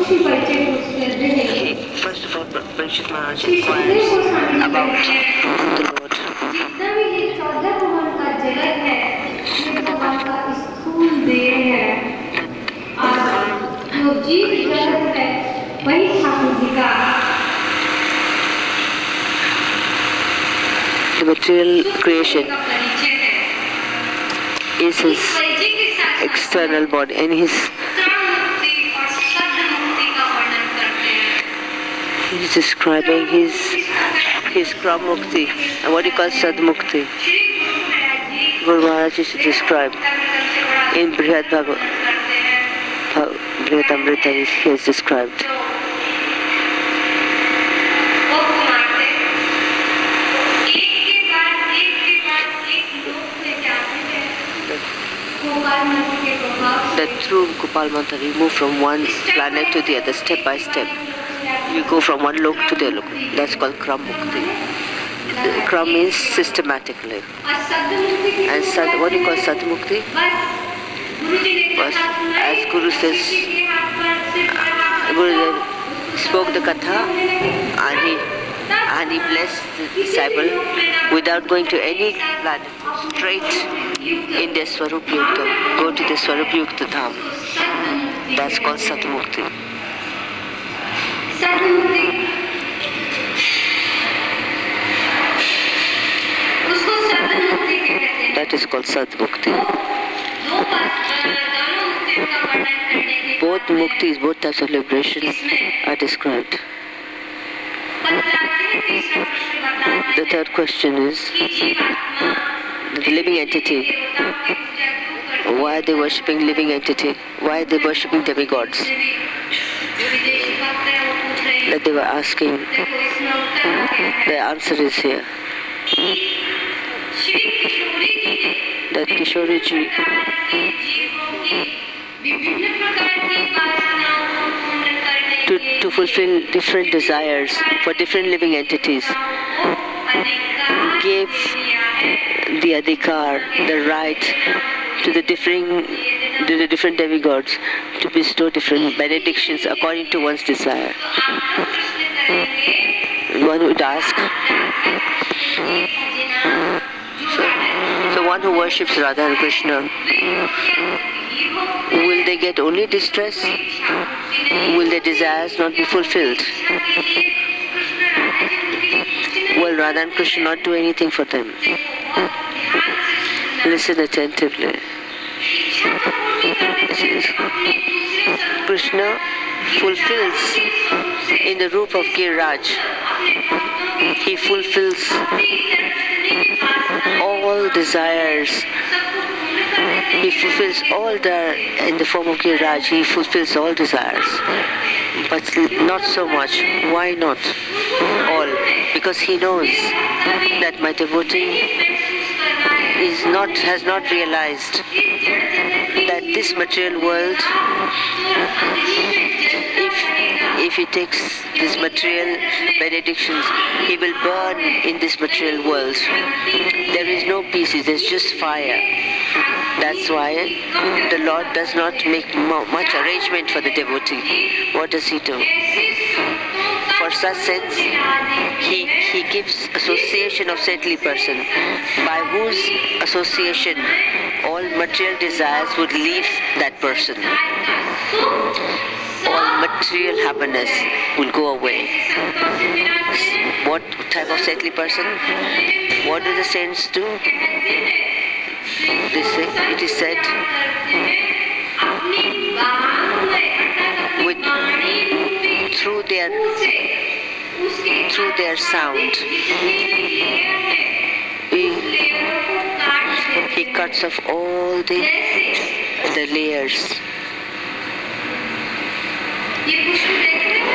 First of all, Parikshit Maharaj inquires about the Lord. The material creation is his external body and he's describing his Kram Mukti and what he calls Sad Mukti. Guru Maharaj is described in Bhagavatam, he has described. That through Gopal Mantra we move from one planet to the other step by step. We go from one lok to the other lok. That's called Kram Mukti. Kram means systematically. And what do you call Sad Mukti? As Guru says, Guru spoke the Katha and he blessed the disciple without going to any planet, straight in the Swarup Yukta. Go to the Swarup Yukta Dham. That's called Sad Mukti. That is called Sad Mukti. Both muktis, both types of liberation are described. The third question is the living entity. Why are they worshipping living entity? Why are they worshipping demigods? That they were asking. The answer is here. That Kishori ji to fulfill different desires for different living entities gave the adhikar, the right to the different demigods to bestow different benedictions according to one's desire. One would ask, so one who worships Radha and Krishna, will they get only distress? Will their desires not be fulfilled? Will Radha and Krishna not do anything for them? Listen attentively. Krishna fulfills in the roop of Giriraj. He fulfills all desires. He fulfills all in the form of Giriraj. He fulfills all desires. But not so much. Why not all? Because he knows that my devotee has not realized that this material world, if he takes this material benedictions, he will burn in this material world. There is no peace, there's just fire. That's why the Lord does not make much arrangement for the devotee. What does he do? For such sense, he gives association of saintly person, by whose association all material desires would leave that person. All material happiness will go away. What type of saintly person? What do the saints do? It is said, through their sound, he cuts off all the layers.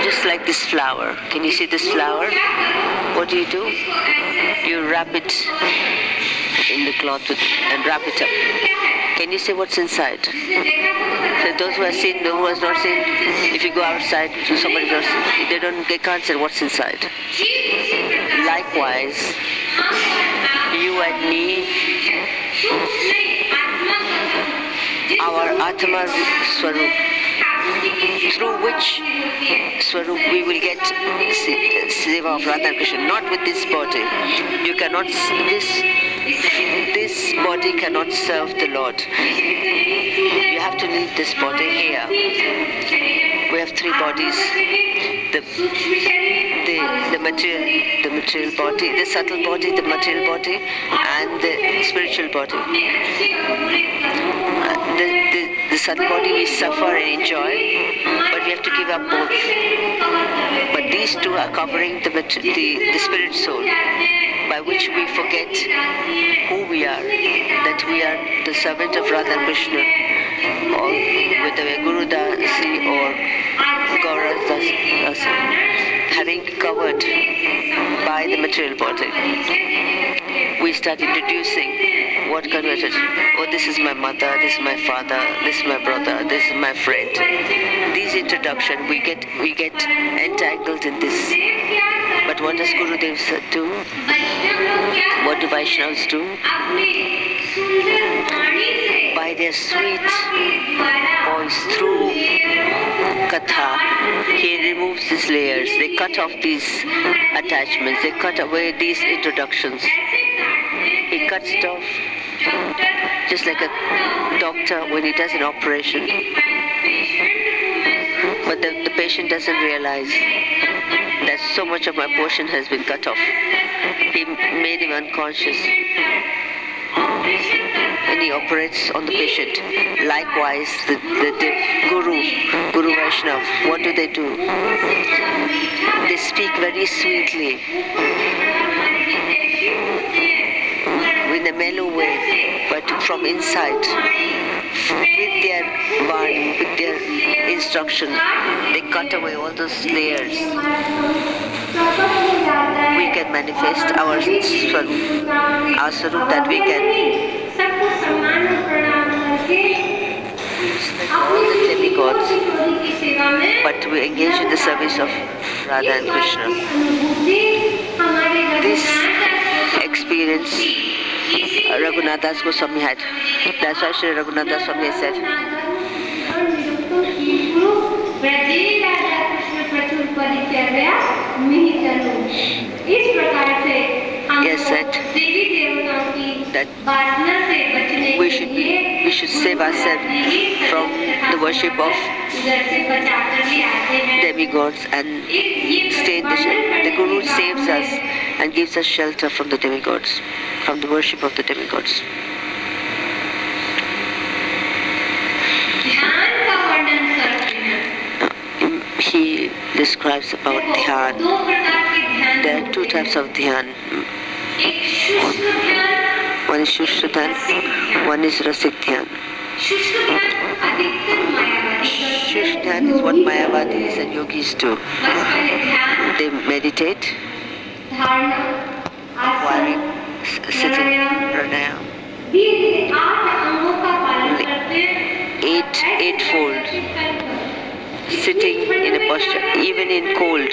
Just like this flower. Can you see this flower? What do? You wrap it in the cloth and wrap it up. Can you say what's inside? So those who have seen, those who have not seen, if you go outside to somebody else, they can't say what's inside. Likewise, you and me, our Atma Swarup, through which Swarup we will get Seva of Radha and Krishna, not with this body. You cannot, this body cannot serve the Lord. You have to leave this body here. We have three bodies. The material body, the subtle body, the material body, and the spiritual body. The subtle body we suffer and enjoy, but we have to give up both. But these two are covering the spirit soul, by which we forget who we are, that we are the servant of Radha and Krishna, or whether we are Guru Dasi or Gaura Dasi, having covered by the material body. We start introducing what converted. Oh, this is my mother, this is my father, this is my brother, this is my friend. These introduction, we get entangled in this. But what does Gurudev do? What do Vaishnavas do? By their sweet voice through Katha, he removes these layers. They cut off these attachments. They cut away these introductions. He cuts it off just like a doctor when he does an operation. But the patient doesn't realize that so much of my portion has been cut off. He made him unconscious. And he operates on the patient. Likewise, the Guru Vaishnava, what do? They speak very sweetly, in a mellow way, but from inside, with their body, with their instruction, they cut away all those layers. We can manifest our Swarup, that we can all the demigods, but we engage in the service of Radha and Krishna. This experience Raghunath Das Goswami had. That's why Sri Raghunath Das Swami said, he has said that we should save ourselves from the worship of demigods and stay in the Guru saves us and gives us shelter from the demigods, from the worship of the demigods. He describes about dhyan. There are two types of dhyan. One is Shushra dhyan, one is Rasik dhyan. Shushra dhyan is what Mayavadis and yogis do. They meditate, while sitting pranayam. Eightfold. Sitting in a posture, even in cold.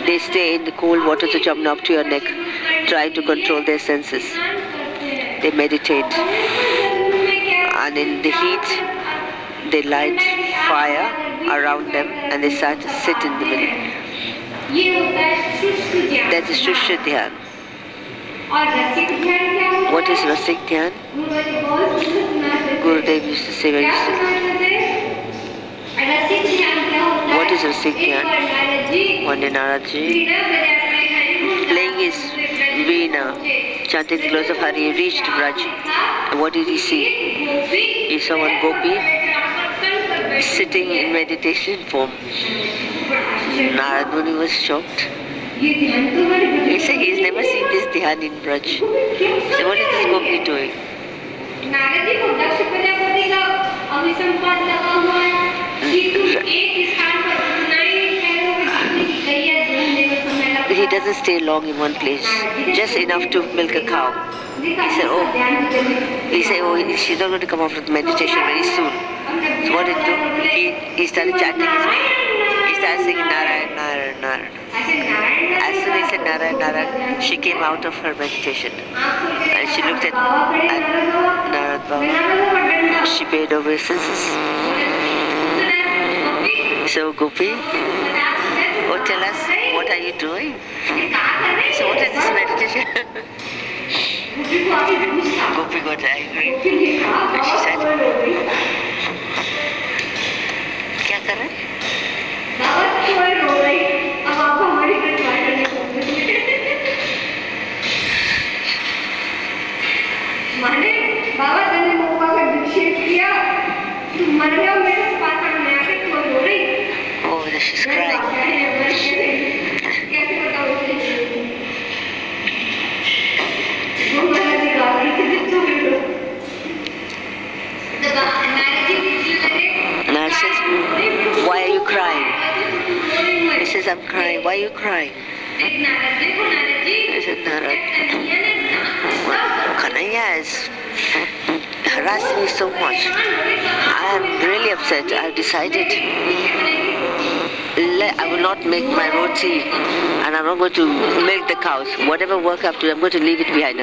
They stay in the cold waters of Jamuna up to your neck, trying to control their senses. They meditate. And in the heat, they light fire around them and they start to sit in the middle. That is Shushra dhyan. What is Rasik dhyan? Gurudev used to say very simply. What is Rasik dhyan? One day Naradji, playing his veena, chanting the glories of Hari, reached Braj. And what did he see? He saw one gopi sitting in meditation form. Narad Muni was shocked. He said he's never seen this dhyan in Braj. He said, what is this gopi doing? He doesn't stay long in one place, just enough to milk a cow. He said, oh, she's not going to come out of meditation very soon. So what did he do? He started chanting his name. He started singing Narayan, Narayan, Narayan. As soon as he said Narayan, Narayan, she came out of her meditation. And she looked at Narad Baba. She paid obeisances. So Gopi, oh, tell us, what are you doing? So what is this meditation? Gopi got angry. And she said, क्या कर रहे? माने बाबा तने मौका का विक्षेप किया तू मर गया मेरे पास में आके तू रो रही. Oh, she's crying. कैसे बताओ उसे? वो महाराज जी गा रही थी तो रो. The Maharaj ji Now says, why are you crying? He says, I'm crying. Why are you crying? He said, Narad, Kanhaiya is harassing me so much. I am really upset. I have decided I will not make my roti and I'm not going to milk the cows. Whatever work I have to do, I'm going to leave it behind.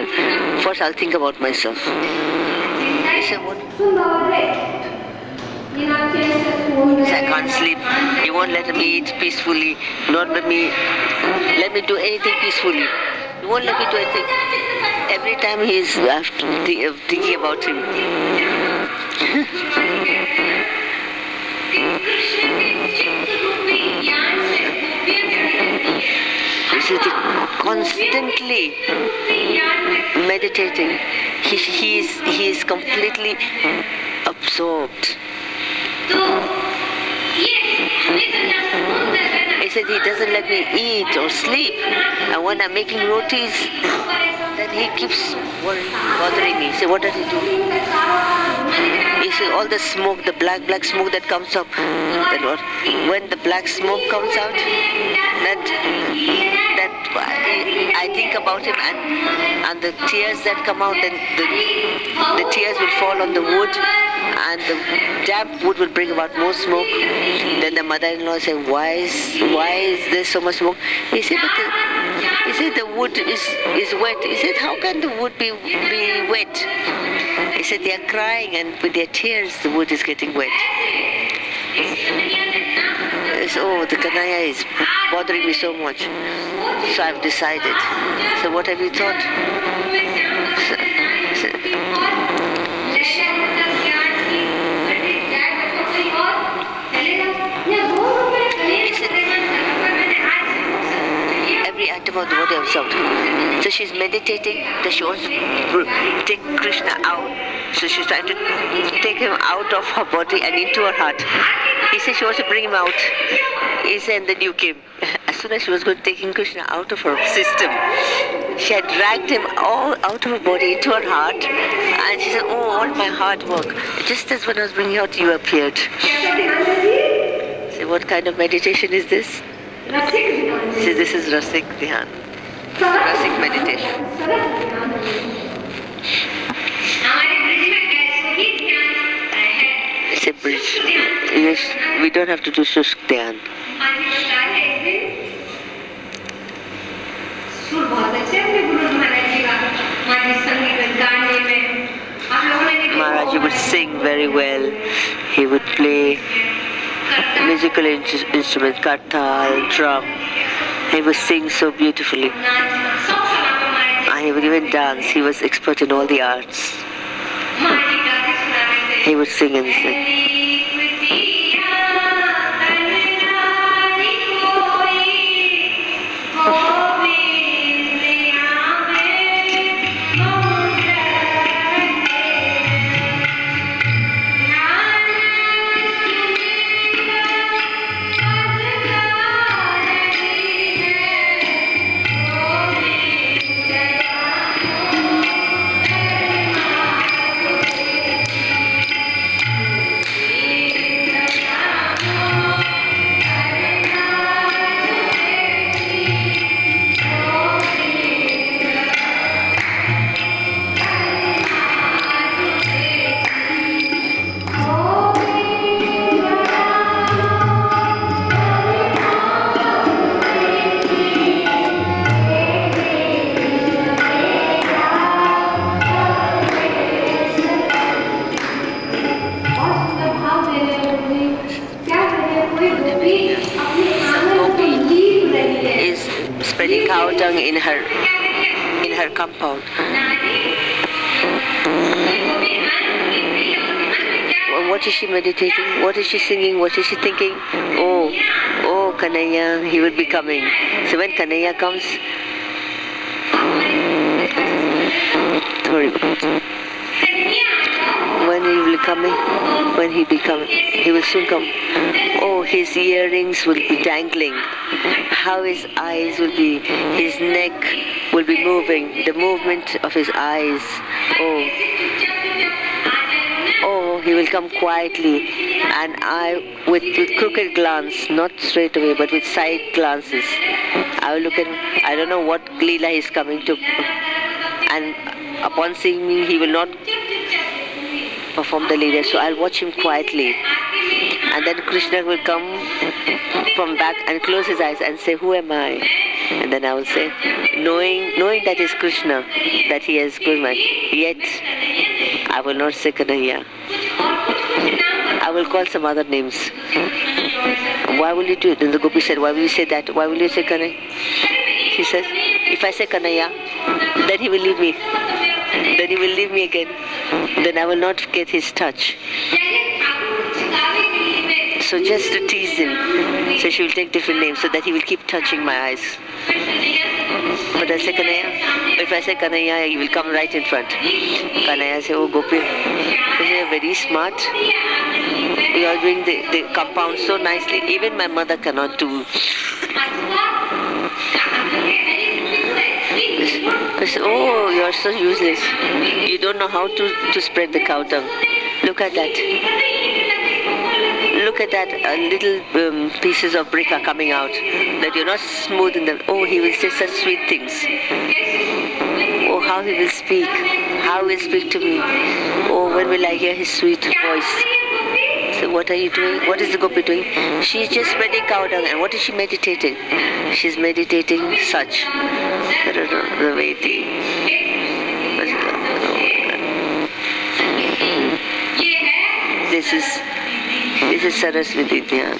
First I'll think about myself. He said, what? He said, I can't sleep. He won't let me eat peacefully. Not let me do anything peacefully. He won't let me do anything. Every time he's thinking about him. Constantly meditating. He is completely absorbed. He said he doesn't let me eat or sleep. And when I'm making rotis, then he keeps bothering me. He said, what does he do? He said, all the smoke, the black smoke that comes up. Then what? When the black smoke comes out, that I think about him, and the tears that come out, then the tears will fall on the wood, and the damp wood will bring about more smoke. Then the mother-in-law said, why is there so much smoke? He said, the wood is wet. He said, how can the wood be wet? He said, they are crying, and with their tears the wood is getting wet. Oh, the Kanhaiya is bothering me so much. So I've decided. So what have you thought? Every atom of the body absorbed. So she's meditating, that she wants to take Krishna out. So she's trying to take him out of her body and into her heart. He said she wants to bring him out. He said, and then you came. As soon as she was going to take Krishna out of her system, she had dragged him all out of her body into her heart. And she said, oh, all my hard work. Just as when I was bringing out, you appeared. So what kind of meditation is this? See, this is Rasik Dhyan. Rasik meditation. It's a bridge. Yes, we don't have to do Shushk Dhyan. Maharaj would sing very well. He would play musical instrument, kartal, drum. He would sing so beautifully. And he would even dance. He was expert in all the arts. He would sing and sing. spreading cow dung in her compound. What is she meditating? What is she singing? What is she thinking? Oh, Kanhaiya, he will be coming. So when Kanhaiya comes, when he will coming, he will soon come. Oh, his earrings will be dangling. How his eyes will be, his neck will be moving, the movement of his eyes. Oh, he will come quietly, and I, with crooked glance, not straight away, but with side glances, I will look at him. I don't know what Leela he is coming to, and upon seeing me, he will not perform the Leela, so I'll watch him quietly. And then Krishna will come from back and close his eyes and say, "Who am I?" And then I will say, knowing that is Krishna, that he has good mind, yet I will not say Kanhaiya. I will call some other names. Why will you do it? Then the Gopi said, why will you say that? Why will you say Kanhaiya? She says, if I say Kanhaiya, then he will leave me. Then he will leave me again. Then I will not get his touch. So just to tease him, so she will take different names so that he will keep touching my eyes. But I say Kanhaiya. If I say Kanhaiya, he will come right in front. Kanhaiya say, oh Gopi, you are very smart. You are doing the compound so nicely. Even my mother cannot do. I say, oh, you are so useless. You don't know how to spread the cow dung. Look at that. Look at that, little pieces of brick are coming out, that you're not smooth in them. Oh, he will say such sweet things. Oh, how he will speak. How he will speak to me. Oh, when will I hear his sweet voice? So what are you doing? What is the Gopi doing? She's just spreading cow dung. And what is she meditating? She's meditating such. The Vedi. This is Saraswati Dhyan.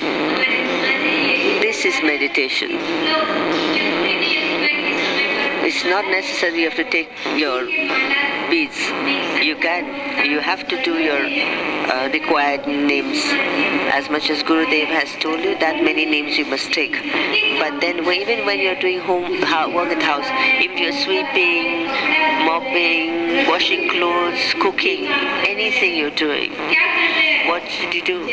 This is meditation. It's not necessary you have to take your beads. You have to do your required names. As much as Gurudev has told you, that many names you must take. But then even when you're doing work at house, if you're sweeping, mopping, washing clothes, cooking, anything you're doing, what should you do?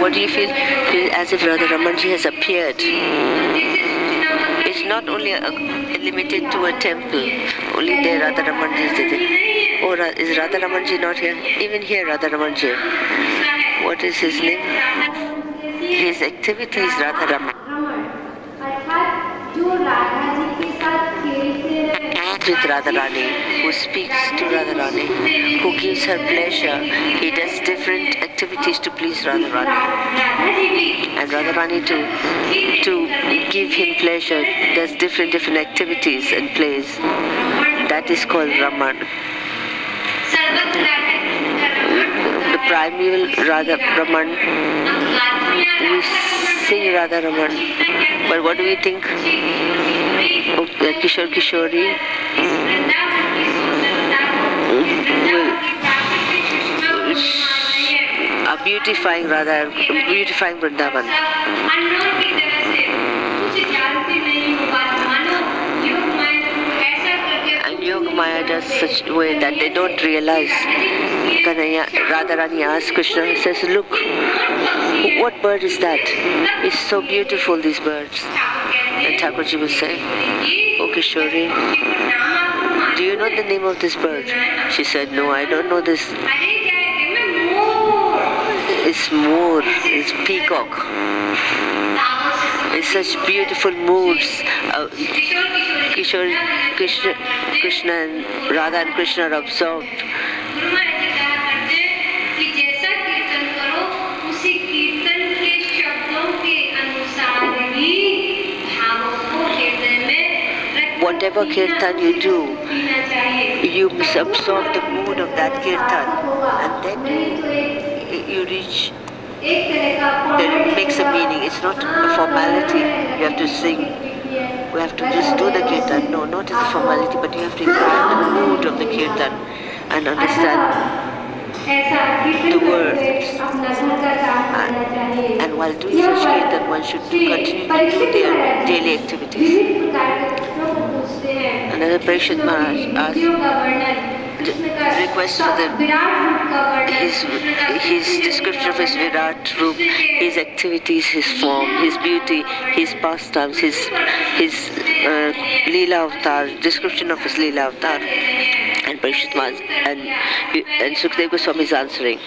What do you feel? As if Radha Ramanji has appeared. It's not only limited to a temple. Only there Radha Ramanji is there. Oh, is Radha Ramanji not here? Even here Radha Ramanji. What is his name? His activity is Radha Raman. With Radha Rani, who speaks to Radha Rani, who gives her pleasure. He does different activities to please Radha Rani. And Radha Rani to give him pleasure does different activities and plays. That is called Raman. The primeval Radha Raman, we sing Radha Raman. But what do we think? Oh, Kishore Kishori are beautifying Vrindavan. Yogamaya does such a way that they don't realize. Radharani asks Krishna and says, look, what bird is that? It's so beautiful, these birds. And Thakurji will say, oh Kishori, do you know the name of this bird? She said, no, I don't know this. It's moor, it's peacock. It's such beautiful moods. Krishna and Radha and Krishna are absorbed. Whatever kirtan you do, you must absorb the mood of that kirtan, and then you reach. It makes a meaning. It's not a formality. You have to sing. We have to just do the kirtan. No, not as a formality, but you have to imbibe the mood of the kirtan and understand the words. And while doing such kirtan, one should continue to do their daily activities. Another Parikshit Maharaj asked, request for his description of his Virat Roop, his activities, his form, his beauty, his pastimes, his Leela Avatar, description of his Leela Avatar. And Parikshit Maharaj and Sukadeva Goswami is answering.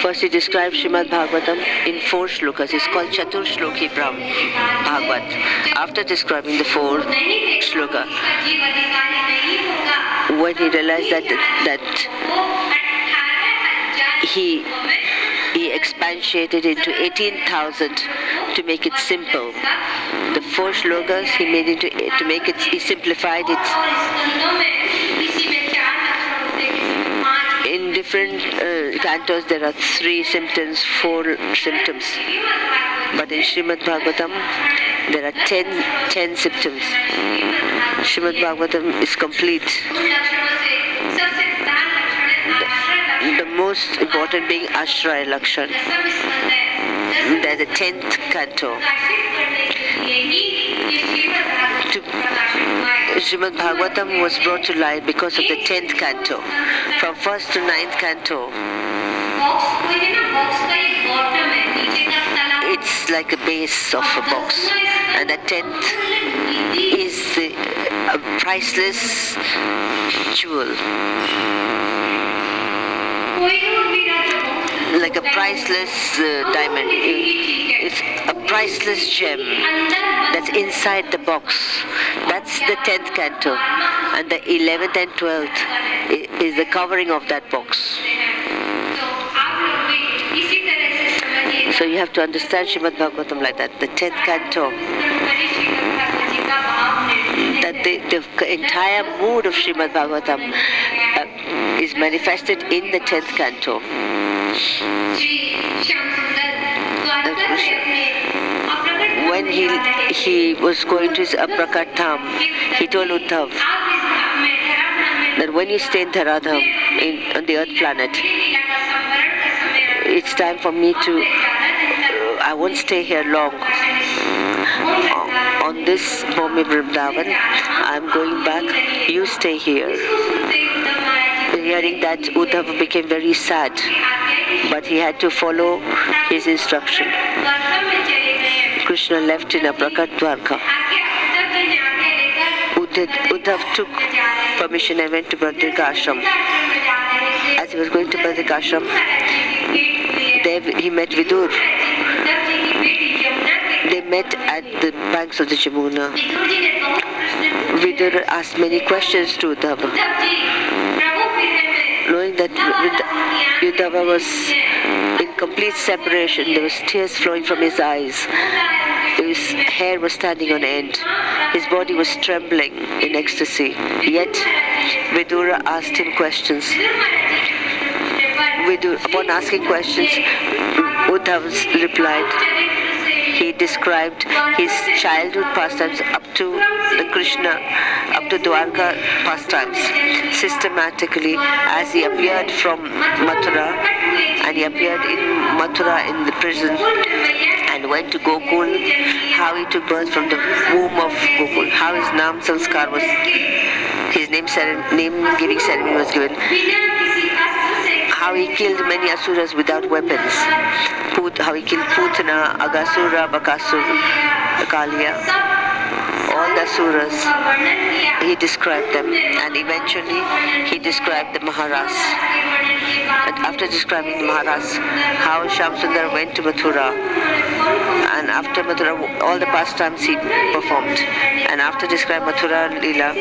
First he describes Śrīmad-Bhāgavatam in 4 shlokas. It's called Chatur Shloki Bhagavat. After describing the 4 shloka, when he realized that he expatiated into 18,000 to make it simple. The 4 shlokas he made he simplified it. In different cantos there are 3 symptoms, 4 symptoms. But in Śrīmad-Bhāgavatam there are 10 symptoms. Śrīmad-Bhāgavatam is complete. The most important being Ashraya Lakshan. They're the 10th canto. Śrīmad-Bhāgavatam was brought to light because of the 10th canto. From 1st to 9th canto, it's like a base of a box. And the 10th is a priceless jewel. Like a priceless diamond. It's a priceless gem that's inside the box. That's the 10th canto. And the 11th and 12th is the covering of that box. So you have to understand Śrīmad-Bhāgavatam like that. The 10th canto. That the entire mood of Śrīmad-Bhāgavatam is manifested in the 10th canto. When he was going to his Aprakat Dham, he told Uddhav that when you stay in Dharadham, on the earth planet, it's time for me to, I won't stay here long. On this Bhumi Vrindavan, I'm going back, you stay here. Hearing that, Uddhav became very sad, but he had to follow his instruction. Krishna left in Aprakat Dwarka. Uddhav took permission and went to Badrika Ashram. As he was going to Badrika Ashram, there he met Vidur. They met at the banks of the Jamuna. Vidur asked many questions to Uddhava. Knowing that Uddhava was in complete separation, there was tears flowing from his eyes. His hair was standing on end. His body was trembling in ecstasy. Yet, Vidura asked him questions. Upon asking questions, Uddhava replied. He described his childhood pastimes up to Dwarka pastimes, systematically as he appeared from Mathura, and he appeared in Mathura in the prison, and and went to Gokul, how he took birth from the womb of Gokul, how his Nam Sanskar was, his name giving ceremony was given, how he killed many asuras without weapons, how he killed Putana, Agasura, Bakasura, Kaliya, all the asuras. He described them, and eventually he described the Maharas. And after describing the Maharas, how Shamsundar went to Mathura, and after Mathura all the pastimes he performed, and after describing Mathura Leela,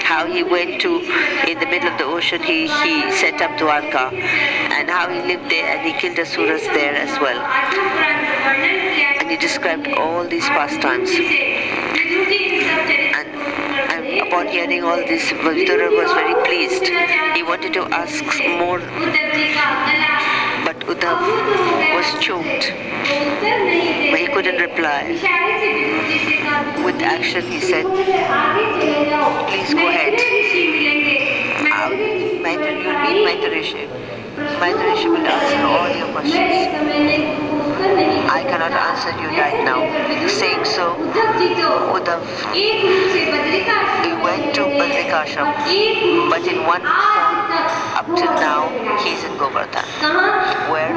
how he went to, in the middle of the ocean, he set up Dwarka, and how he lived there and he killed asuras there as well. And he described all these pastimes. And upon hearing all this, Vidura was very pleased. He wanted to ask more, but Uddhav was choked, but he couldn't reply. With action he said, please go ahead. You'll meet Maitreya. Maitreya will answer all your questions. I cannot answer you right now. Saying so, Uddhav, he went to Badrikashram, but in one form, up till now, he is in Govardhan, where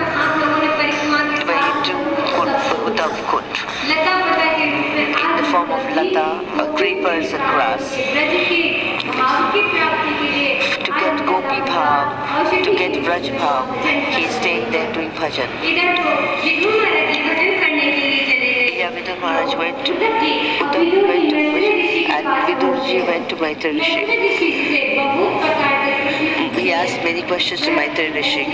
Uddhav Kund, in the form of lata, creepers and grass, to get Gopi Bhav, to get Vraj Bhav, he is staying there doing bhajan. Vidur Maharaj went to Uddhav went to bhajan, and Vidurji went to Maitreya Rishi. He asked many questions to Maitreya Rishi.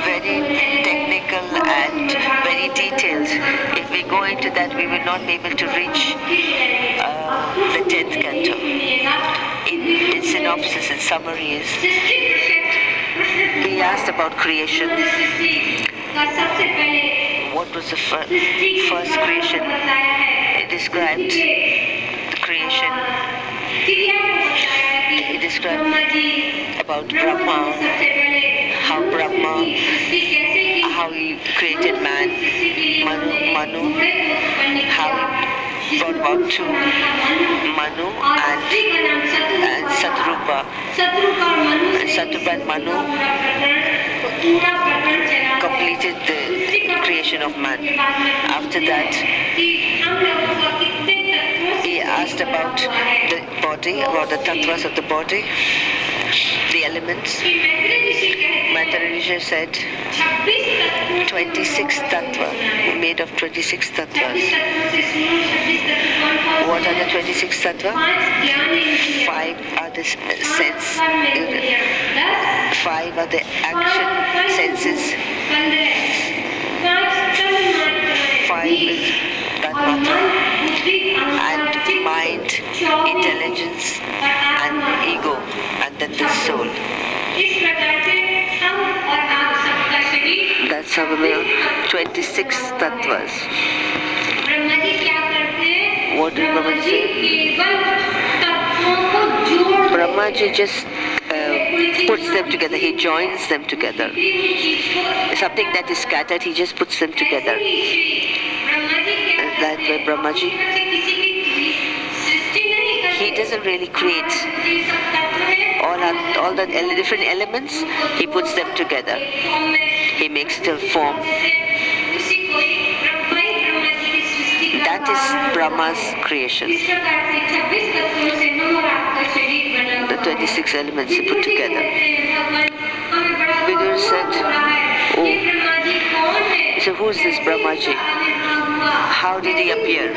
Very technical and very detailed. If we go into that, we will not be able to reach the 10th canto. In synopsis, in summary is, he asked about creation. What was the first creation? He described the creation. He described about Brahma, how he created man, Manu, how he brought about to Manu and Satrupa. Satrupa and Manu completed the creation of man. After that, he asked about the body, about the tattvas of the body, the elements. Maitreya Rishi said 26 tattva, made of 26 tattvas. What are the 26 tattva? 5 are the sense, 5 are the action senses, 5 is Tanmatra, and mind, intelligence, and ego, and then the soul. That's how we have 26 tattvas. What did Brahmaji say? Brahmaji just puts them together, he joins them together. Something that is scattered, he just puts them together. That way Brahmaji, he doesn't really create all the different elements, he puts them together. He makes it a form. That is Brahma's creation. The 26 elements he put together. Vidur said, oh, so who's this Brahmaji? How did he appear?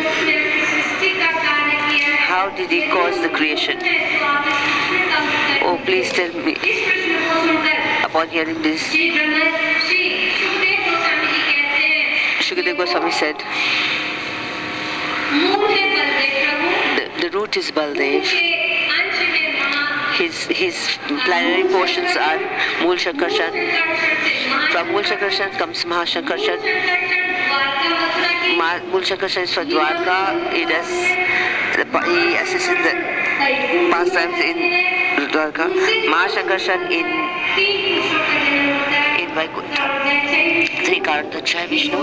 How did he cause the creation? Oh, please tell me. Upon hearing this, Shukadev Goswami said, the root is Baldev. His planetary portions are Mool Shankarshan. From Mool Shankarshan comes Mahashankarshan. Mool Shankarshan is for Dwarka. He assists in the pastimes in Dwarka. Mahashankarshan in Vaikuntha. Three Karandaksha Vishnu,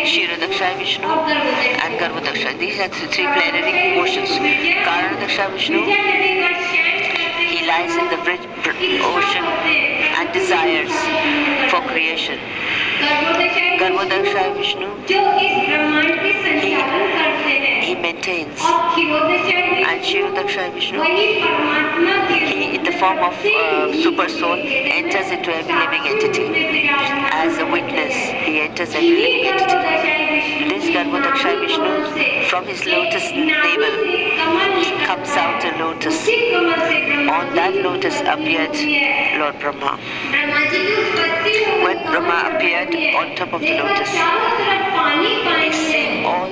Kshirodaksha Vishnu, and Garvodaksha. These are the three plenary portions. Karandaksha Vishnu, he lies in the ocean and desires for creation. Garvodaksha Vishnu, he maintains. And Kshirodaksha Vishnu, he in the form of super soul enters into every living entity. As a witness, he enters every living entity. This Garvodaksha Vishnu, from his lotus navel comes out a lotus. On that lotus appeared Lord Brahma. When Brahma appeared on top of the lotus, he seeing all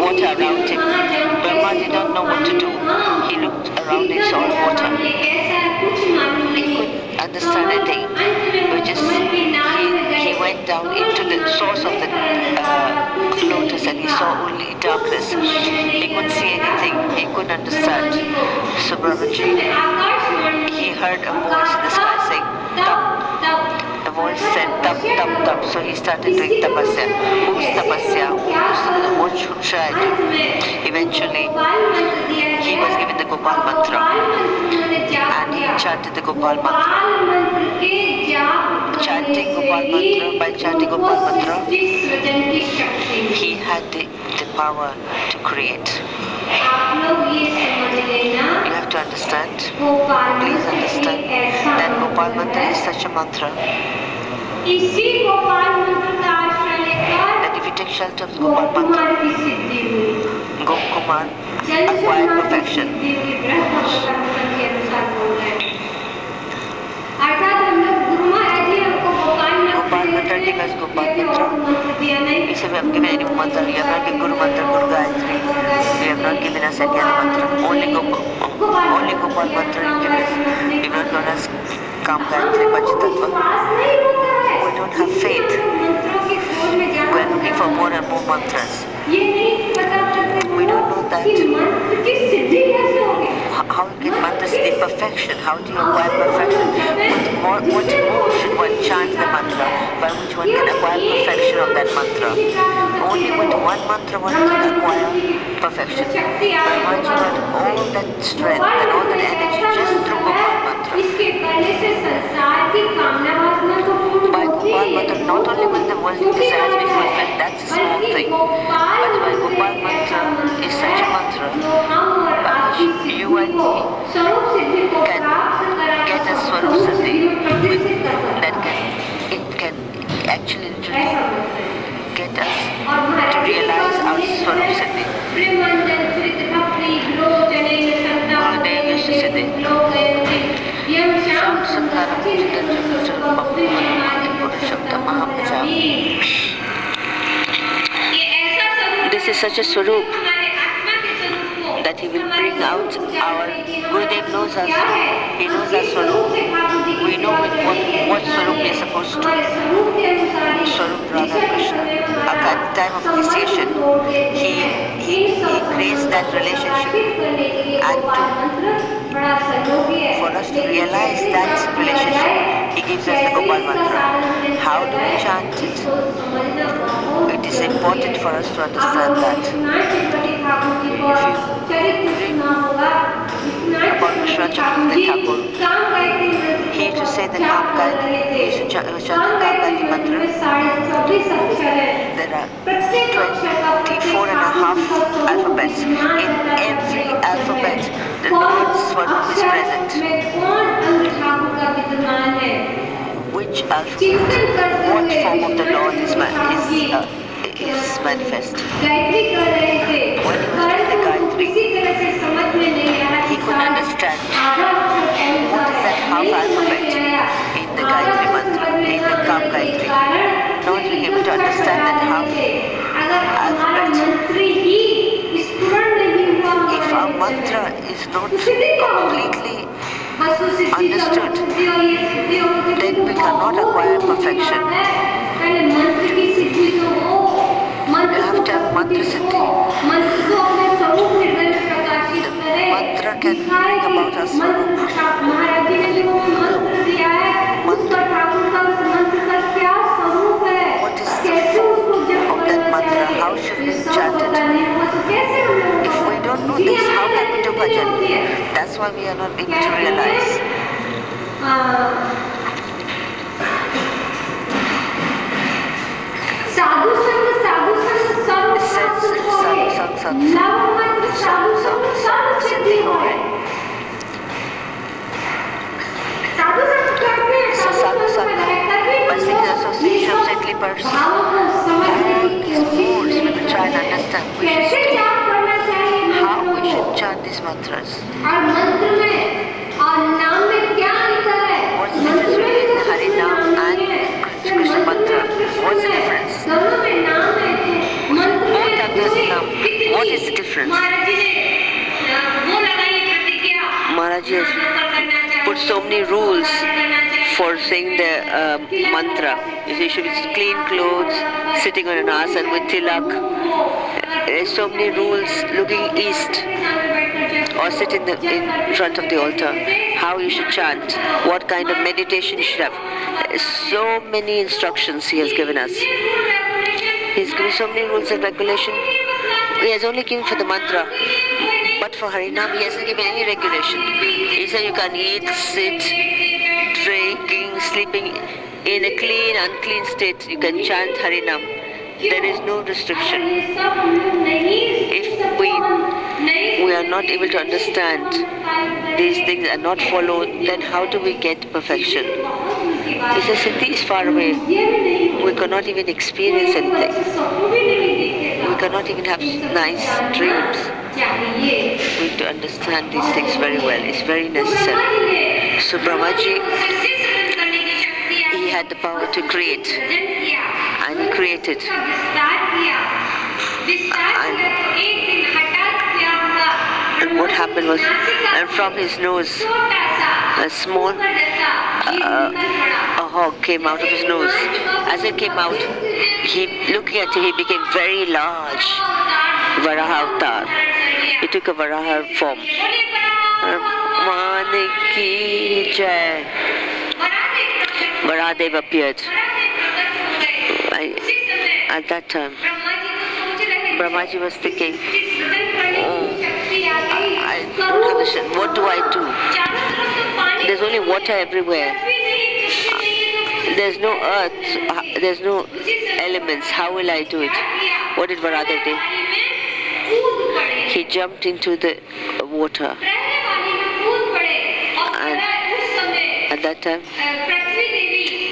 water around him. Brahma did not know what to do. He looked around and saw water. He couldn't understand anything. He went down into the source of the lotus and he saw only darkness. He couldn't see anything. He couldn't understand. So Brahmaji, he heard a voice in the sky saying, "Tap." The voice said, "Tap, tap, tap." So he started doing tapasya. Who's tapasya? What should I do? Eventually, he was given the Gopal mantra. And he chanted the Gopal mantra. Chanting Gopal mantra, by chanting Gopal mantra, he had the power to create. You have to understand, please understand, that Gopal mantra is such a mantra that if you take shelter of the Gopal mantra, Gokumar acquired perfection. Gopal mantra, because Gopal mantra, we say we have given any mantra, we have not given Guru mantra, Guru Gayatri, we have not given us any other mantra, only Gopal mantra you give us. We have not given us Kam Gayatri, Panchatattva. We don't have faith. We are looking for more and more mantras. We don't know that. How you get mantra siddhi, perfection? How do you acquire perfection? What more should one chant the mantra by which one can acquire perfection of that mantra? Only with one mantra one can acquire perfection. Brahmaji got all that strength and all that energy just through Gopal mantra. By Gopal mantra, not only will the worldly desires be fulfilled, that's a small thing, but by Gopal mantra is such a mantra by which you and me can get a Swarup Siddhi that can actually get us to realize our Swarup Siddhi. Gurudev used to say this is such a Swarup that he will bring out our Gurudev knows us. He knows our Swarup. We know what Swarup we are supposed to. Swarup Radha Krishna. At the time of initiation, he creates that relationship, and for us to realize that relationship, he gives us the Gopal mantra. How do we chant it? It is important for us to understand that. About Vishwanath Chakravarti Thakur, he used to say the Kam Gayatri, he used to chant the Kam Gayatri mantra. There are 24 and a half alphabets. In every alphabet, the Lord's Swarup is present. Which alphabet, what form of the Lord is manifest? When he was doing the Gayatri, he couldn't understand what is that half alphabet in the Gayatri mantra, in the Kam Gayatri. Not being able to understand that half alphabet. If our mantra is not completely understood, then we cannot acquire perfection. We have to have mantra siddhi. The mantra can bring about our Swarup. why we are not able to realize. Association of saintly persons. These moods we will try and understand how we should chant these mantras. What's the difference between the Harinam and Krishna mantra? What's the difference? Both are the Nam. What is the difference? Maharaji has put so many rules for saying the mantra. You should be clean clothes, sitting on an asana with tilak. There's so many rules, looking east or sit in front of the altar. How you should chant, what kind of meditation you should have. So many instructions he has given us. He's given so many rules and regulations. He has only given for the mantra. But for Harinam, he hasn't given any regulation. He said you can eat, sit, drinking, sleeping in a clean, unclean state. You can chant Harinam. There is no restriction. If we are not able to understand, these things are not followed, then how do we get perfection? He says, Siddhi is far away. We cannot even experience anything. We cannot even have nice dreams. We need to understand these things very well. It's very necessary. So Brahmaji, he had the power to create. And he created. And what happened was, and from his nose, a small a hog came out of his nose. As it came out, looking at him, he became very large. Varaha avatar. He took a Varaha form. Maniki Jai. Varahadev appeared. At that time, Brahmaji was thinking, I don't have a strength. What do I do? There's only water everywhere. There's no earth. There's no elements. How will I do it? What did Varahadev do? He jumped into the water. And at that time,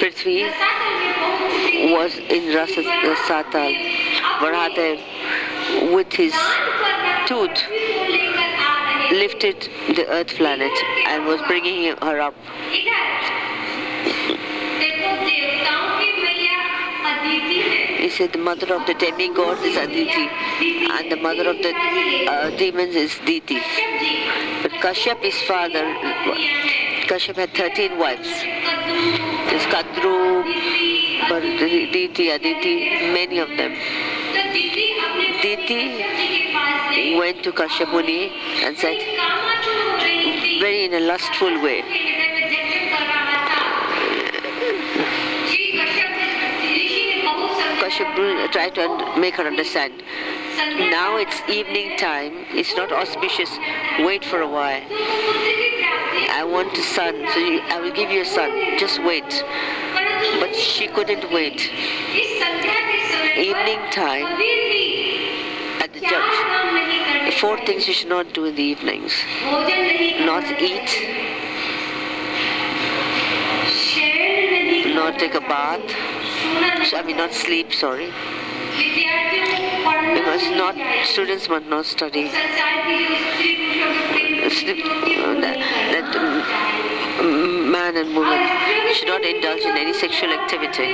Prithvi was in Rasatal. Varahadev, with his tooth, lifted the earth planet and was bringing her up. He said the mother of the demigod is Aditi and the mother of the demons is Didi. But Kashyap, his father, Kashyap had 13 wives. There's Kadru, Didi, Aditi, many of them. Didi went to Kashyap Muni and said, very in a lustful way, Kashyap tried to make her understand. Now it's evening time, it's not auspicious, wait for a while. I want a son, so I will give you a son, just wait. But she couldn't wait. Evening time, at the judge, 4 things you should not do in the evenings. Not eat, not take a bath, not sleep, sorry. Because students must not study. Man and woman should not indulge in any sexual activity.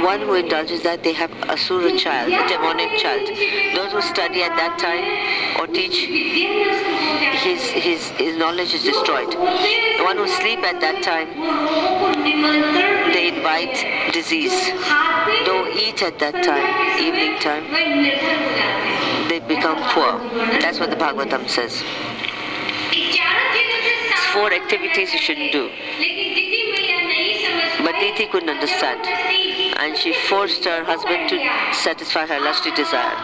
One who indulges that, they have asura child, a demonic child. Those who study at that time or teach, his knowledge is destroyed. The one who sleep at that time, they invite disease. Those who eat at that time, evening time, they become poor. That's what the Bhagavatam says. 4 activities you shouldn't do. But Didi couldn't understand, and she forced her husband to satisfy her lusty desire.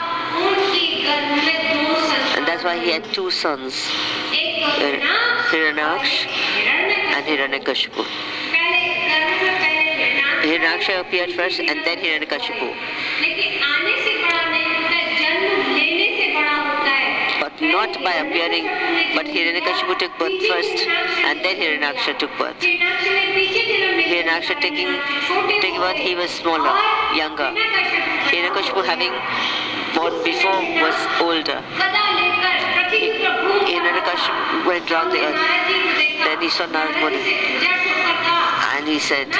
And that's That's why he had two sons, Hiranyaksh and Hiranyakashipu. Hiranyaksha appeared first and then Hiranyakashipu. But not by appearing, but Hiranyakashipu took birth first and then Hiranyaksha took birth. Hiranyaksha taking birth, he was smaller, younger. Hiranyakashipu having born before was older. Hiranyakashipu went round the earth. Then he saw Narad Muni and he said,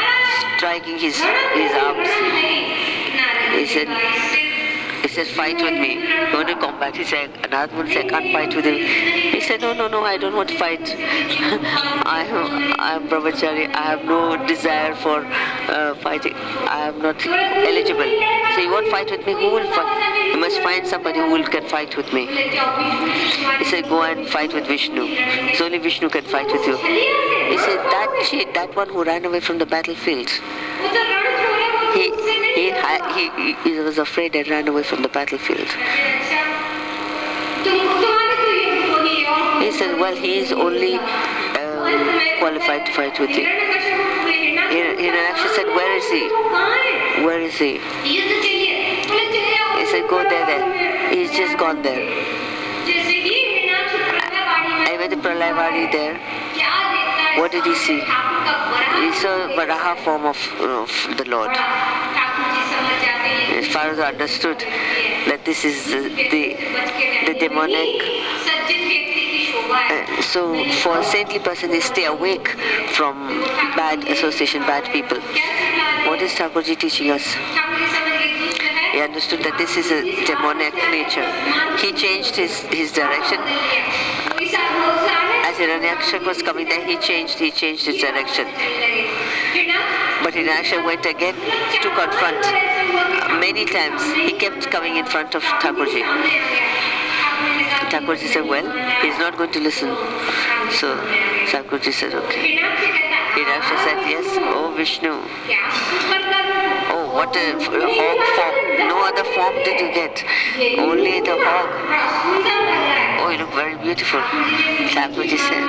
striking his arms, he said, fight with me. You want to combat? He said, Narad Muni said, I can't fight with him. He said, no, I don't want to fight. I am brahmachari. I have no desire for fighting. I am not eligible. So you won't fight with me? Who will fight? You must find somebody who can fight with me. He said, go and fight with Vishnu. It's only Vishnu can fight with you. He said, that one who ran away from the battlefield. He was afraid and ran away from the battlefield. He said, well, he is only qualified to fight with you. Hiranyaksha said, where is he? Where is he? He said, go there. He's just gone there. I went to Pralayavadi there. What did he see? He saw Varaha form of the Lord. As far as I understood that this is the demonic. So for a saintly person, they stay awake from bad association, bad people. What is Thakurji teaching us? He understood that this is a demonic nature. He changed his direction. As Hiranyaksha was coming there, he changed his direction. But Hiranyaksha went again to confront. Many times he kept coming in front of Thakurji. Thakurji said, well, he's not going to listen. So Thakurji said, okay. Hiranyaksha said, yes, oh Vishnu. Oh, what a hog form. No other form did you get. Only the hog. Oh, you look very beautiful. Thakurji said,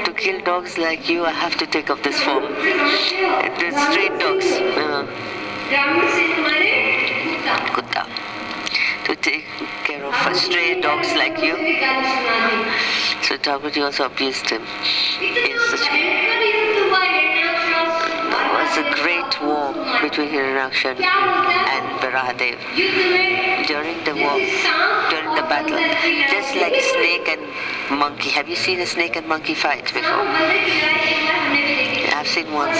to kill dogs like you, I have to take up this form. The street dogs. Kutta. To take care of stray dogs like you. So Thakurji also abused him. There was a great war between Hiranyaksha and Varahadev. During the war, during the battle, just like a snake and monkey. Have you seen a snake and monkey fight before? I've seen once.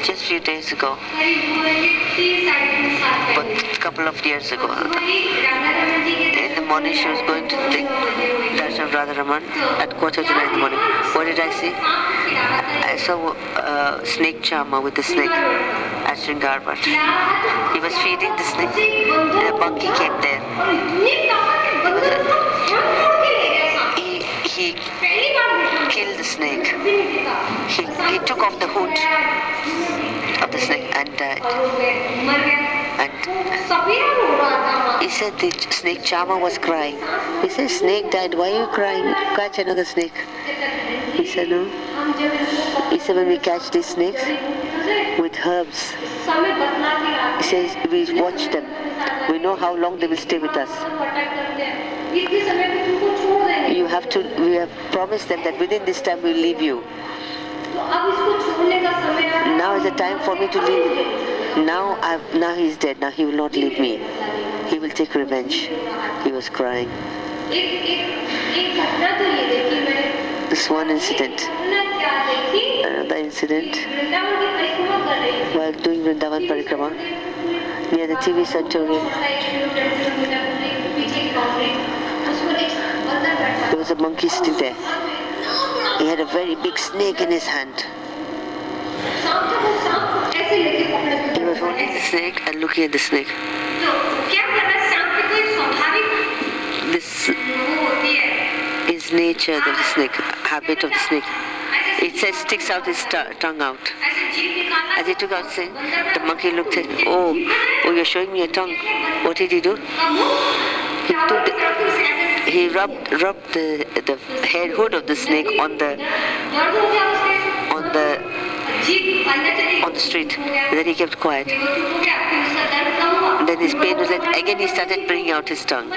Just a few days ago. But a couple of years ago. In the morning she was going to the darshan of Radharaman at 8:45 in the morning. What did I see? I saw a snake charmer with the snake at Sringarvat. He was feeding the snake and a monkey came there. He killed the snake. He took off the hood of the snake and died. And he said the snake charmer was crying. He said, snake died, why are you crying? Catch another snake. He said, no. He said, when we catch these snakes with herbs, he says, we watch them. We know how long they will stay with us. We have promised them that within this time we'll leave you. Now is the time for me to leave. Now he's dead. Now he will not leave me. He will take revenge. He was crying. This one incident. Another incident. While doing Vrindavan Parikrama near the TV Centurion, there was a monkey sitting there. He had a very big snake in his hand. He was holding the snake and looking at the snake. This is nature of the snake, habit of the snake. It says sticks out his tongue out. As he took out his snake, the monkey looked at him. Oh, you're showing me your tongue. What did he do? He rubbed the head hood of the snake on the street. And then he kept quiet. And then his pain was like, again he started bringing out his tongue.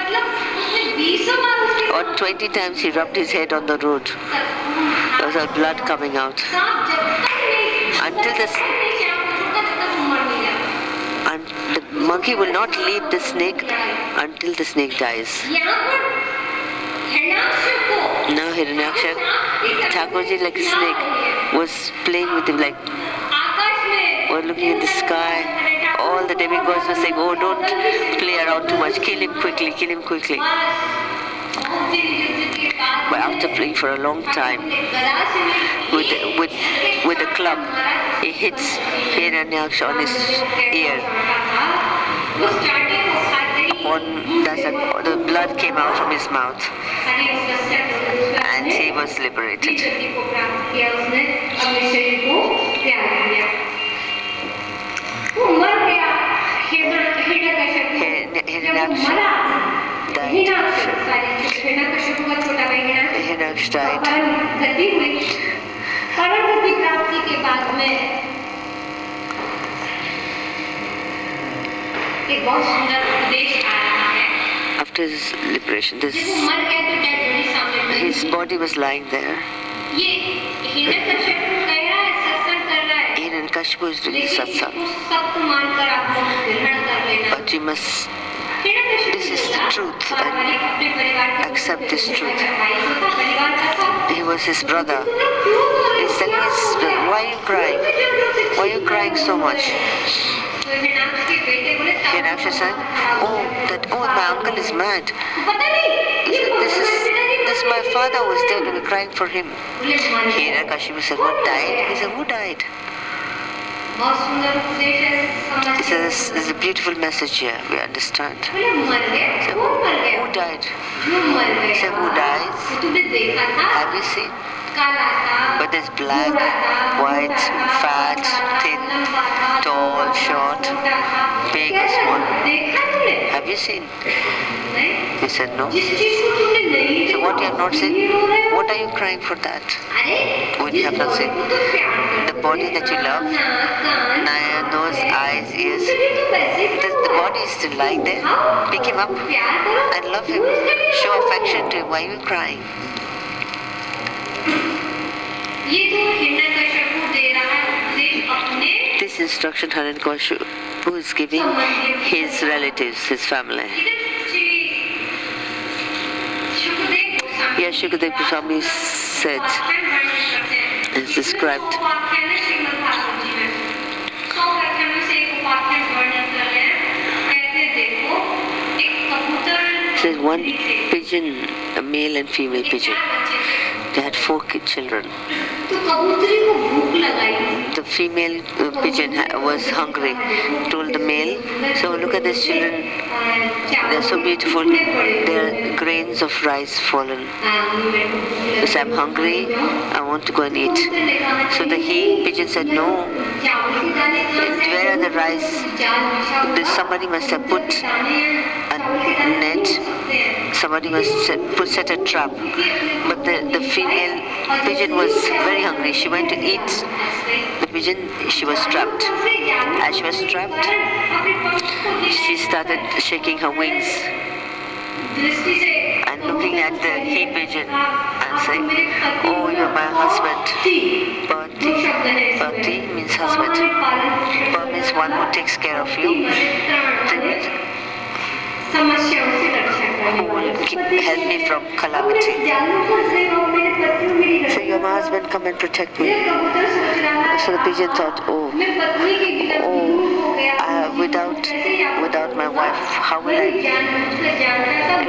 Or 20 times he rubbed his head on the road. There was blood coming out. And the monkey will not leave the snake until the snake dies. Now Hiranyaksha, Thakurji, like a snake, was playing with him, like, was looking at the sky. All the demigods were saying, oh, don't play around too much, kill him quickly, kill him quickly. But after playing for a long time, with a club, he hits Hiranyaksha on his ear. Upon that, the blood came out from his mouth, and he was liberated. Hiranyaksha died. After his liberation, his body was lying there. Hiranyakashipu is doing satsang. But you must, this is the truth, and accept this truth. He was his brother. He's telling his brother, why are you crying? Why are you crying so much? Hiranyaksha said, my uncle is mad. This my father was dead and we're crying for him. Hiranyakashipu said, what died? He said, who died? He says, there's a beautiful message here, we understand. He said, who died? He said, who dies? Have you seen? But there's black, white, fat, thin, tall, short, big, small. Have you seen? He said, no. So what you have not seen? What are you crying for that? What you have not seen? The body that you love, nose, eyes, ears. The body is still lying there. Pick him up and love him. Show affection to him. Why are you crying? This instruction Hiranyakashipu is giving his relatives, his family. Yes, Shukadeva Goswami said, is described. Says one pigeon, a male and female pigeon. They had 4 children. The female pigeon was hungry. Told the male, so look at these children. They're so beautiful. They're grains of rice fallen. He said, I'm hungry. I want to go and eat. So the pigeon said, no. Where are the rice? Somebody must have put a net. Somebody must set a trap. But the female pigeon was very hungry. She went to eat the pigeon. She was trapped. As she was trapped, she started shaking her wings and looking at the pigeon and saying, oh, you're my husband. Pati means husband. Pa means one who takes care of you. Who will help me from calamity. So you're my husband, come and protect me. So the pigeon thought, without my wife, how will I?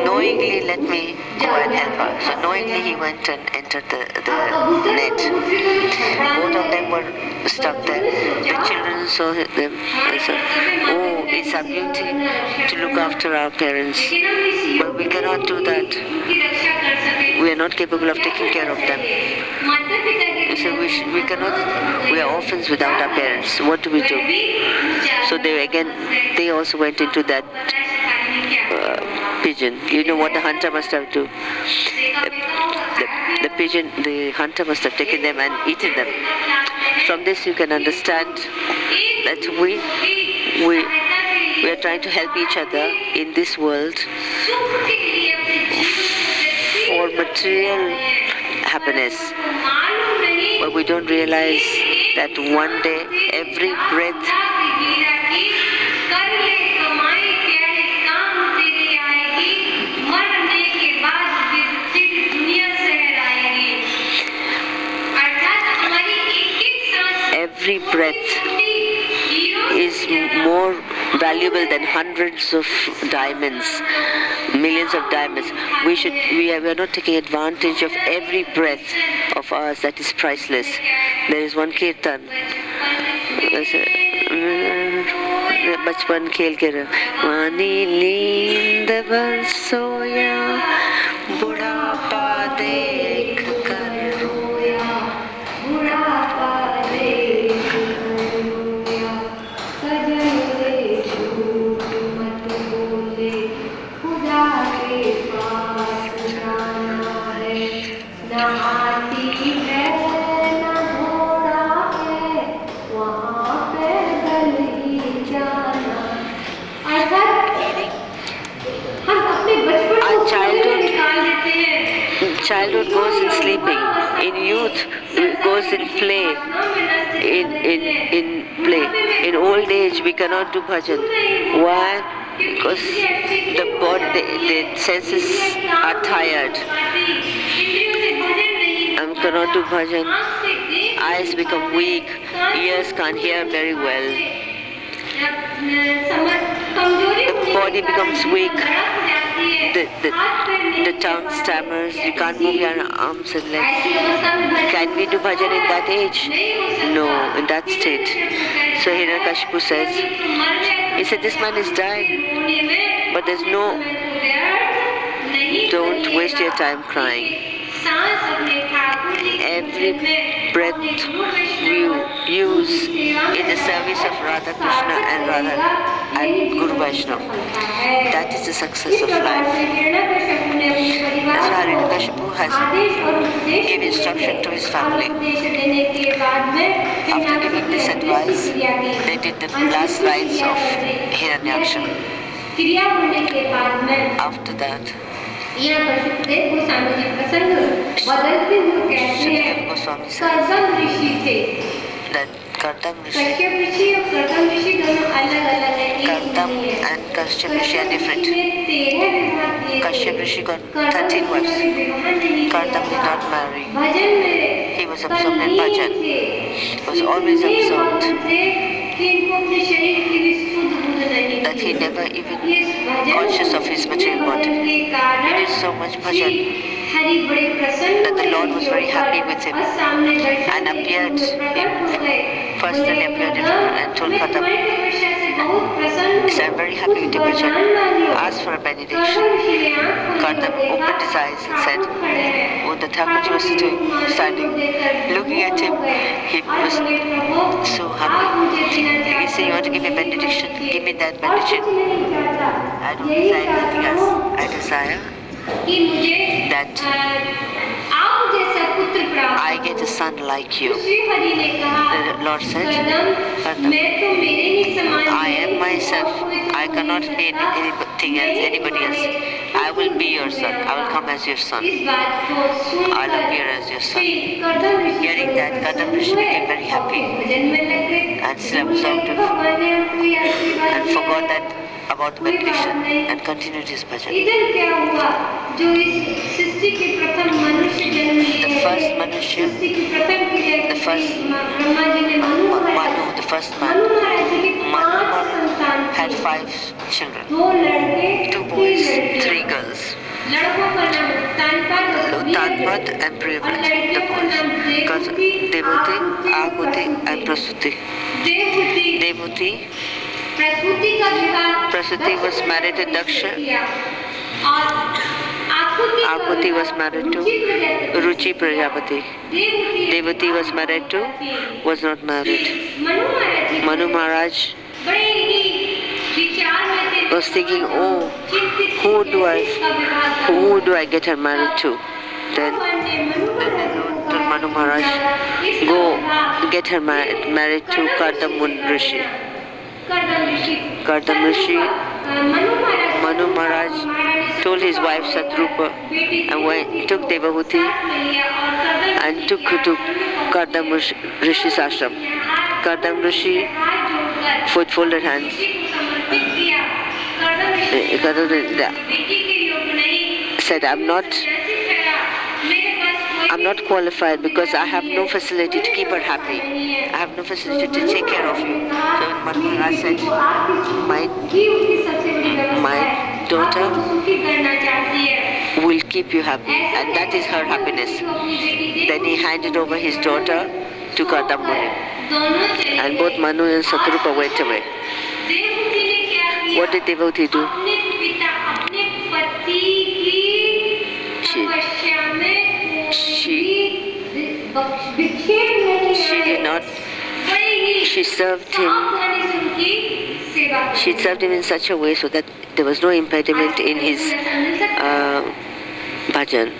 Knowingly let me go and help her. So knowingly he went and entered the net. Both of them were stuck there. The children saw them and said, oh, it's our beauty to look after our parents. But we cannot do that. We are not capable of taking care of them. They said we cannot, we are orphans without our parents. What do we do? So they also went into that pigeon. You know what the hunter must have done? The pigeon, the hunter must have taken them and eaten them. From this you can understand that we are trying to help each other in this world for material happiness. But we don't realize that one day every breath is more valuable than hundreds of diamonds, millions of diamonds. We are not taking advantage of every breath of ours that is priceless. There is one kirtan. बचपन खेल के वानी नींद भर सोया बुढ़ापा देख कर रोया बुढ़ापा देख कर रोया सजन रे झूठ मत बोले खुदा के पास जाना है न हाथी है न घोड़ा है वहाँ पैदल ही जाना। Childhood goes in sleeping, in youth goes in play, in play. In old age we cannot do bhajan. Why? Because the senses are tired and cannot do bhajan. Eyes become weak, ears can't hear very well. The body becomes weak. The tongue stammers, you can't move your arms and legs. Can we do bhajan in that age? No, in that state. So Hiranyakashipu says, he said, this man is dying, but there's no, don't waste your time crying. Every breath you use in the service of Radha Krishna and Guru Vaishnava, that is the success of life. That's why Hiranyakashipu has given instruction to his family. After giving this advice, they did the last rites of Hiranyaksha. After that, Shukdev Goswami says that Kartam and Kashyap Rishi are different. Kashyap Rishi got 13 wives. Kartam did not marry. He was absorbed in bhajan. He was always absorbed. That he never even conscious of his material body. He did so much bhajan that the Lord was very happy with him and personally appeared and told Kartam, I'm very happy with your bhajan. Asked for a benediction. Kartam opened his eyes and said, oh, the Thakurji was standing, looking at him. He was so happy. He said, you want to give me a benediction? Give me that benediction. I don't desire anything else. I desire that I get a son like you. The Lord said, I am myself. I cannot be anything else, anybody else. I will be your son. I will come as your son. I'll appear as your son. Hearing that, Kartam Rishi became very happy and still absorbed and forgot that about the meditation and continued his bhajan. The first Manushya, the first Manu, the first man, Manu had 5 children, 2 boys, 3 girls. Tanpad and Priyavrat, the boys. Devuti, Ahuti and Prasuti. Devuti, Prasuti was married to Daksha Akuti was married to Ruchi Prajapati. Devati was married to, was not married. Manu Maharaj was thinking, oh, who do I get her married to? Then Manu Maharaj, go get her married to Kardam Rishi. Kardam Rishi, Manu Maharaj told his wife Satrupa and took Devahuti and took her to Kardam Rishi's ashram. Kardam Rishi folded hands. Said, I'm not qualified because I have no facility to keep her happy. I have no facility to take care of you. So Manu Maharaj said, my daughter will keep you happy, and that is her happiness. Then he handed over his daughter to Kardam Muni, and both Manu and Satrupa went away. What did Devahuti do? She did not. She served him in such a way so that there was no impediment in his bhajan.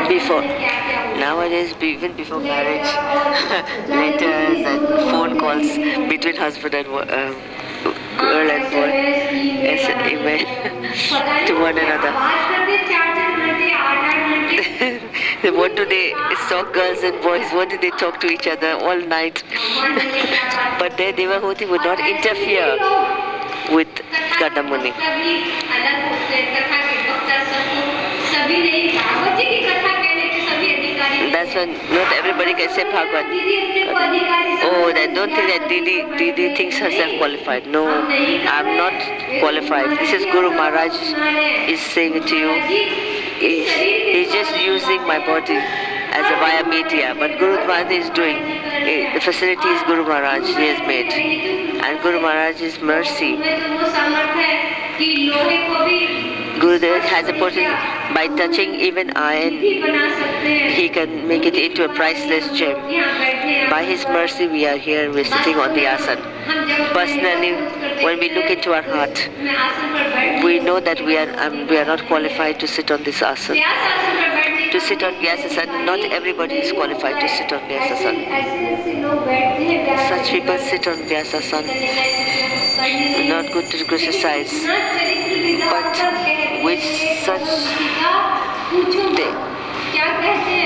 Before, nowadays, even before marriage, letters and phone calls between husband and girl and boy, email to one another. What do they talk, girls and boys? What do they talk to each other all night? But there Devahuti would not interfere with Kardam Muni. That's when not everybody can say Bhagavad. Oh, then don't think that Didi thinks herself qualified. No, I'm not qualified. This is Guru Maharaj is saying it to you. He's just using my body as a via media. But Guru Maharaj is doing, the facility is Guru Maharaj, he has made. And Guru Maharaj's mercy. Gurudev has a potential, by touching even iron, he can make it into a priceless gem. By his mercy we are here, we're sitting on the asana. Personally, when we look into our heart, we know that we are not qualified to sit on this asana. To sit on Vyasasana, not everybody is qualified to sit on Vyasasana. Such people sit on Vyasasana. Not good to criticize. But with such,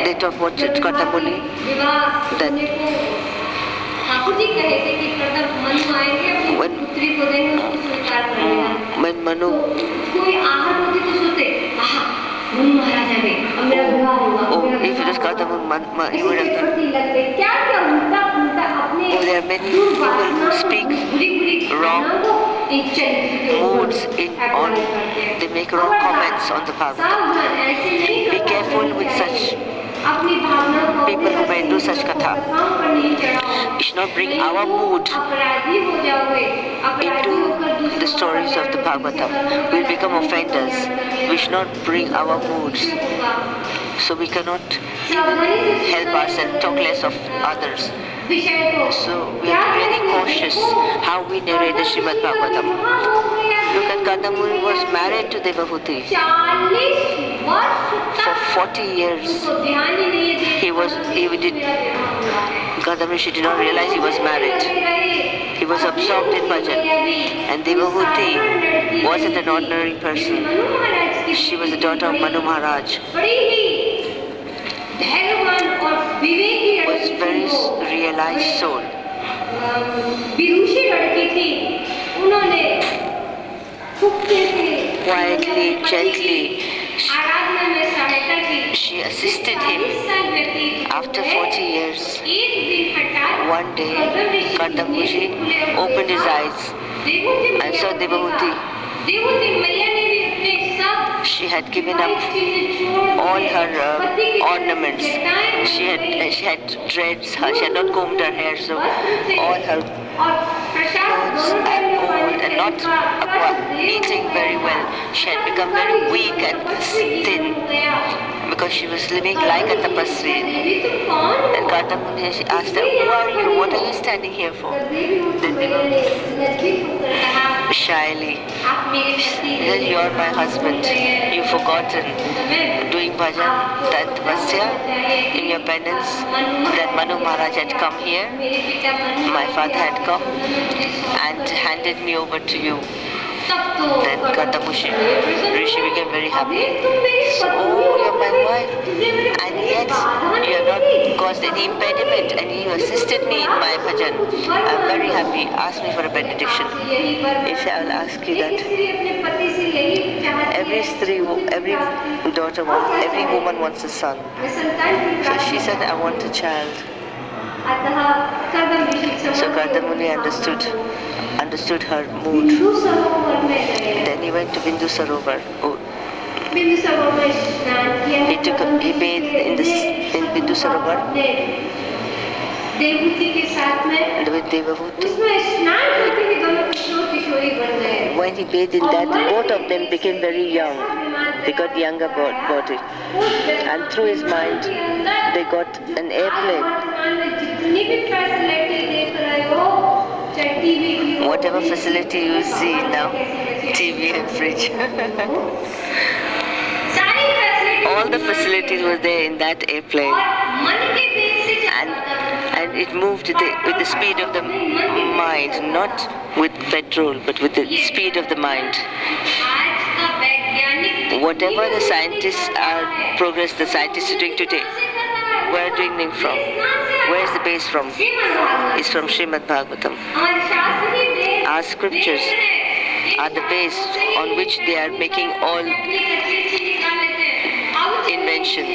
they talk about Kardam Muni, that when Manu, if it was Kardam Muni, he would have done. There are many people who speak wrong moods they make wrong comments on the Bhagavatam. Be careful with such people who may do such katha. We should not bring our mood into the stories of the Bhagavatam. We will become offenders. We should not bring our moods. So we cannot help ourselves, talk less of others. So we have to be very cautious how we narrate the Śrīmad-Bhāgavatam. Look at Kardam Muni was married to Devahuti. For 40 years, Kardam Rishi did not realize he was married. He was absorbed in bhajan. And Devahuti wasn't an ordinary person. She was the daughter of Manu Maharaj. Was very realized soul. Quietly, gently, she assisted him. After 40 years, one day, Kardam Muni opened his eyes and saw Devahuti. She had given up all her ornaments. She had dreads. She had not combed her hair, so all her clothes and old and not eating very well. She had become very weak and thin because she was living like a tapasvi. And Gautam Muni asked her, "Who are you? What are you standing here for?" Then shyly, she said, "You're my husband. You've forgotten doing bhajan, that tapasya in your penance, that Manu Maharaj had come here. My father had come and handed me over to you." Then Gautam Rishi became very happy. So, "Oh, you're my wife, and yet you have not caused any impediment, and you assisted me in my bhajan. I'm very happy. Ask me for a benediction." He said, "I will ask you that. Every daughter, every woman wants a son." So she said, "I want a child." So Gautam Muni understood her mood. Then he went to Bindu Sarovar. He bathed in Bindu Sarovar with Devabhuti. When he bathed in that, both of them became very young. They got younger body. And through his mind, they got an airplane. Whatever facility you see now, TV and fridge. All the facilities were there in that airplane. And it moved with the speed of the mind, not with petrol, but with the speed of the mind. Whatever the scientists the scientists are doing today, where are doing it from? Where is the base from? It's from Śrīmad-Bhāgavatam. Our scriptures are the base on which they are making all invention,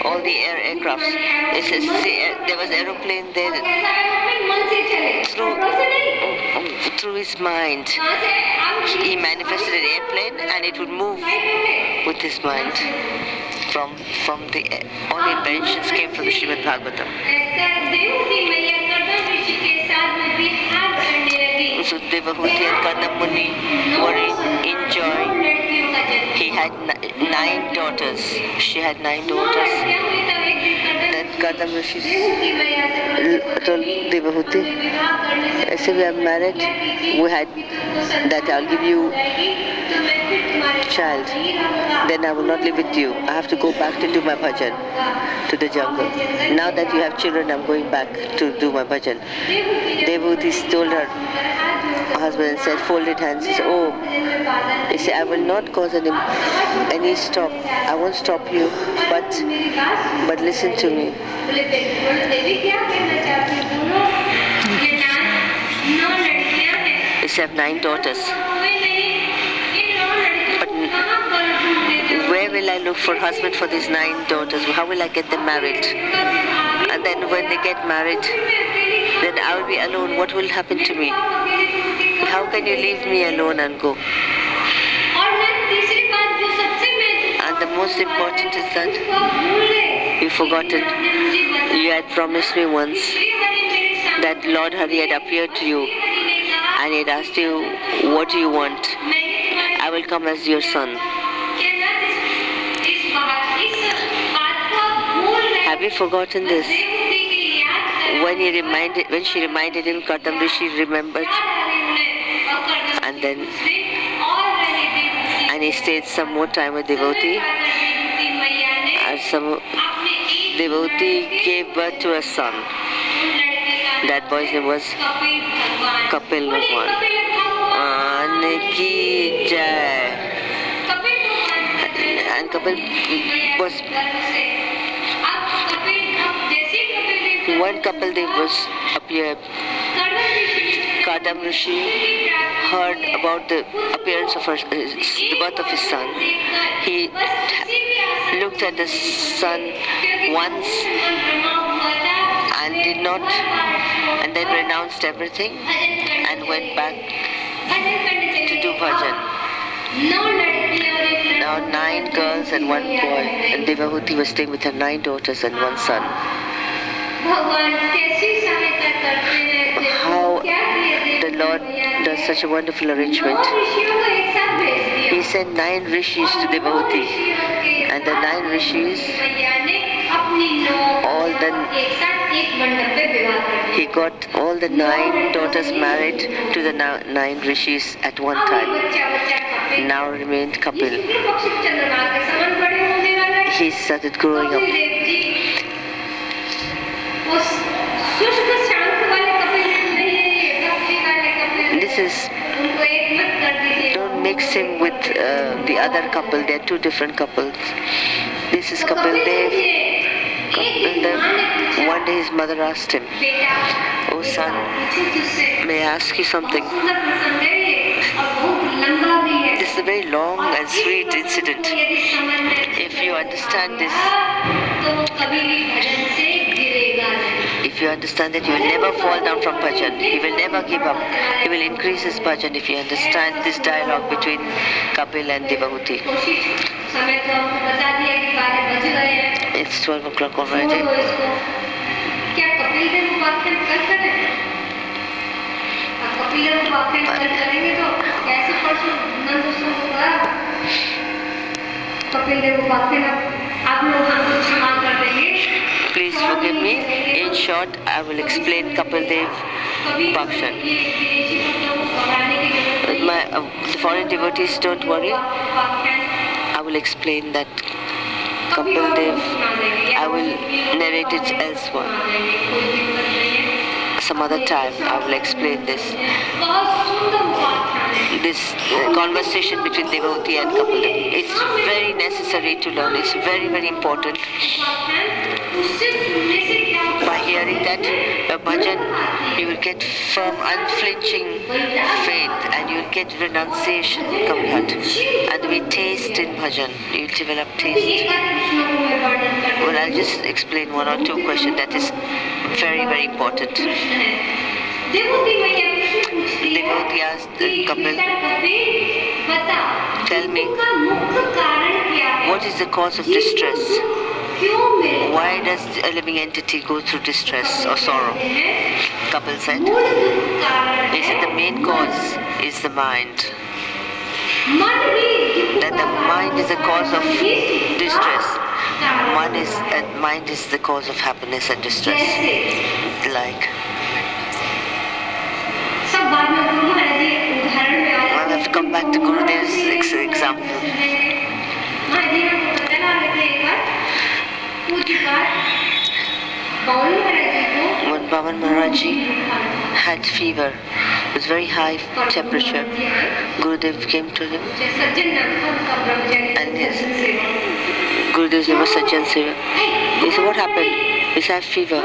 all the aircrafts. There was aeroplane there. Through his mind, he manifested an airplane, and it would move with his mind. All the inventions came from the Śrīmad-Bhāgavatam. So Devabhuti and Gautam Muni were in joy. He had 9 daughters. She had 9 daughters. Then Gautam Rishi told Devabhuti, "I said, we are married. We had that I'll give you child. Then I will not live with you. I have to go back to do my bhajan to the jungle. Now that you have children, I'm going back to do my bhajan." Devabhuti told her husband and said, folded hands, he said, "Oh," he said, "I will not cause any stop. I won't stop you, but listen to me. You have 9 daughters. But where will I look for husband for these 9 daughters? How will I get them married? And then when they get married, then I will be alone. What will happen to me? How can you leave me alone and go?" And the most important is that you forgotten. You had promised me once that Lord Hari had appeared to you and he had asked you, "What do you want? I will come as your son." Have you forgotten this? When she reminded him, Gautam Rishi remembered, and he stayed some more time with Devotee. And Devotee gave birth to a son. That boy's name was Kapil Bhagwan. Ki Jai. And Kapil was when Kapil Dev was appeared, Gautam Rishi heard about the appearance of the birth of his son. He looked at the son once and then renounced everything and went back to do bhajan. Now 9 girls and 1 boy, and Devabhuti was staying with her 9 daughters and 1 son. How the Lord does such a wonderful arrangement. He sent 9 rishis to Devotee, and the 9 rishis, he got all the 9 daughters married to the 9 rishis at one time. Now remained Kapil. He started growing up. This is, don't mix him with the other couple. They are 2 different couples. This is Kapil Dev. One day his mother asked him, "Oh son, may I ask you something?" This is a very long and sweet incident. If you understand this, if you understand that, you will never fall down from bhajan. He will never give up. He will increase his bhajan if you understand this dialogue between Kapil and Devotee. It's 12 o'clock already. Please forgive me. In short, I will explain Kapil Dev Bhakshan. The foreign devotees, don't worry. I will explain that Kapil Dev. I will narrate it elsewhere. Some other time I will explain this conversation between devotee and Kapil Dev. It's very necessary to learn. It's very, very important. By hearing that bhajan, you will get firm, unflinching faith, and you will get renunciation in your heart. And we taste in bhajan. You will develop taste. Well, I'll just explain 1 or 2 questions. That is very, very important. Devotee asked Kapil, "Tell me, what is the cause of distress? Why does a living entity go through distress or sorrow?" Kapil said, he said the main cause is the mind. That the mind is the cause of distress. Mind is the cause of happiness and distress. Like, I'll have to come back to Gurudev's example. When Baban Maharajji had fever, it was very high temperature, Gurudev came to him, and Gurudev's name was Sajjan Seva. He said, "What happened?" He said, "I have fever."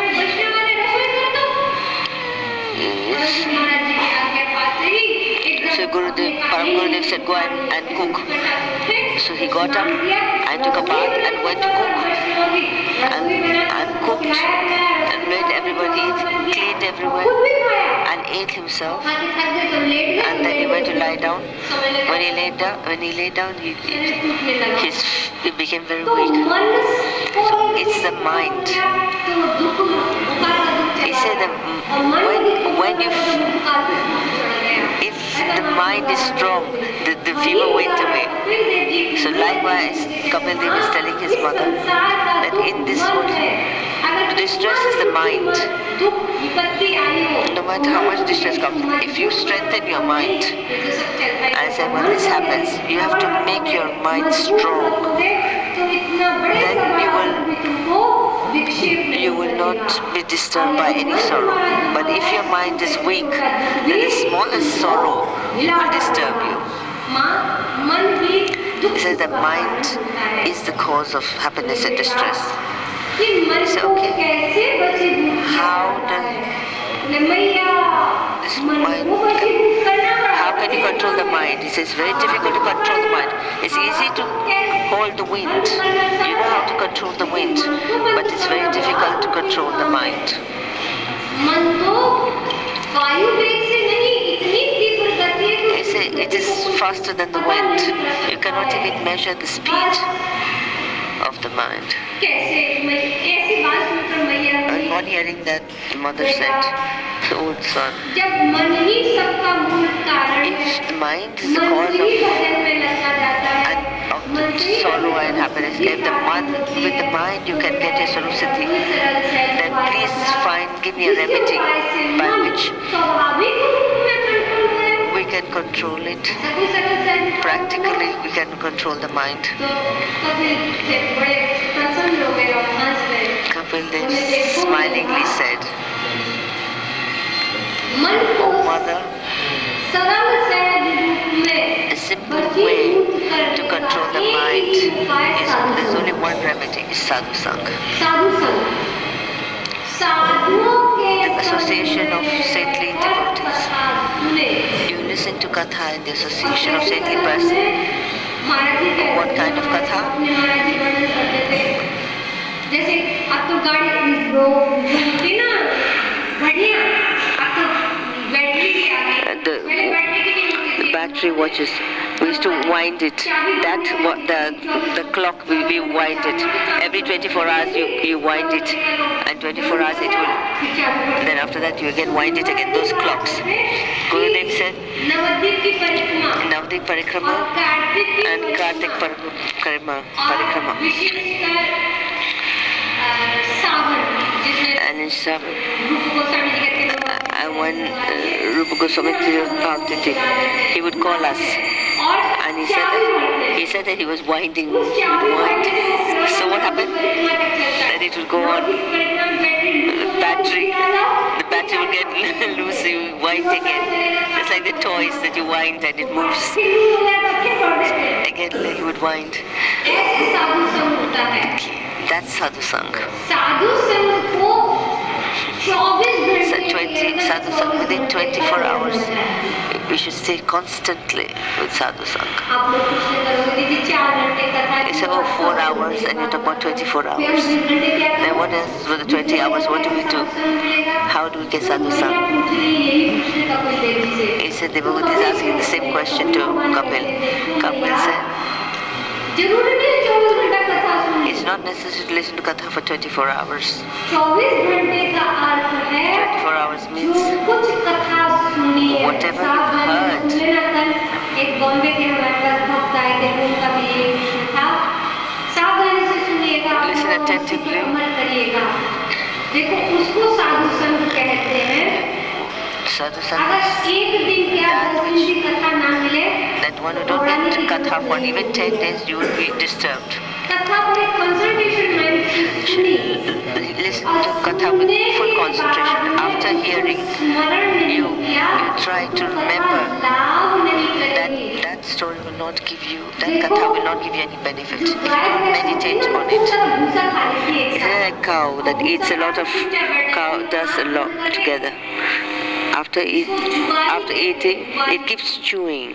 So Param Gurudev said, "Go and cook." So he got up and took a bath and went to cook. And cooked and made everybody eat, cleaned everywhere, and ate himself. And then he went to lie down. When he lay down, he became very weak. So it's the mind. He said that if the mind is strong, the fever went away. So likewise, Kapil Dev is telling his mother that in this world, distress is the mind. No matter how much distress comes, if you strengthen your mind, I said, when this happens, you have to make your mind strong. Then you will not be disturbed by any sorrow. But if your mind is weak, then the smallest sorrow will disturb you. He says the mind is the cause of happiness and distress. I said, okay, how can you control the mind? He says, it's very difficult to control the mind. It's easy to hold the wind. You know how to control the wind, but it's very difficult to control the mind. He said, it is faster than the wind. You cannot even measure the speed of the mind. And on hearing that, the mother said, own son. जब मन ही सबका मूल कारण है, If the mind is the मन cause से ही भजन में लगना जाता है, of the sorrow and happiness, if with the mind you can get a Swarup Siddhi, then please give me a remedy by which स्वाभाविक रूप में कंट्रोल है, we can control it. सभी सरल सहज Practically, we can control the mind. तो कपिल से बड़े प्रसन्न हो गए और हंस गए। Kapil then smilingly said, मन को "Oh mother, सरल सहज रूप में a simple way to control the mind there's only one remedy, is sadhu sang. साधु संग, साधुओं के The association of saintly devotees. कथा सुने। You listen to katha in the association of saintly person. महाराज जी कहते What kind of katha? अपने महाराज जी वर्णन करते थे, जैसे अब तो गाड़ी घूमती ना बढ़िया, अब तो बैटरी भी आ गई, पहले बैटरी की नहीं होती The थी। battery watches, we used to wind it. The clock we wind it. Every 24 hours you wind it, and 24 hours it will. Then after that you again wind it again. Those clocks. Gurudev said, Nabadwip की परिक्रमा Navadip Parikrama और कार्तिक की and Kartik Parikrama. और विशेषकर सावन, जिसमें And in Shravan, रूप गोस्वामी जी कहते हैं and when Rupa Goswami Bhakti, he would call us, और and he चाबी said that he was winding. उस चाबी Wind. से So what happened? परिक्रमा तक चलता है। Then it would go on. परिक्रमा battery The battery would get loose, you wind again. It's like the toys that you wind and it moves. Again he would wind. ऐसे साधु संग होता है। That's sadhu sang. साधु संग को 24 घंटे के अंदर Sadhu sang within 24 hours. We should stay constantly with sadhu sang. आप लोग पूछने करोगे दीदी 4 घंटे कथा It's about 4 hours and you talk about 24 hours. Then what else with the 20 hours? What do we do? How do we get sadhu sang? He said Devavati is asking the same question to Kapil. Kapil said, जरूरी नहीं है 24 घंटा कथा सुनने। it's not necessary to listen to katha for 24 hours. 24 घंटे का अर्थ है 24 hours जो means कुछ कथा सुनी है। Whatever you've सावधानी heard. सुन लेना। कल एक बॉम्बे के हमारे पास भक्त आए थे, उनका भी यही प्रश्न था। सावधानी से सुनिएगा, Listen और attentively. अमल करिएगा। देखो उसको साधु संग कहते हैं। Sadhu अगर sang एक दिन या 10 दिन की कथा ना मिले, that one who don't get katha for even 10 days, you will be disturbed. कथा पर एक कंसंट्रेशन माइंड से सुनी, Listen to katha with full concentration. After hearing, स्मरण नहीं you किया, try to तो कथा remember लाभ नहीं करेगी। that story will not give you, that katha will not give you any benefit. If you don't meditate on it. भूसा खा लेती है एक It's साथ। like a cow that eats a lot of cow does a lot together. After eating, it keeps chewing.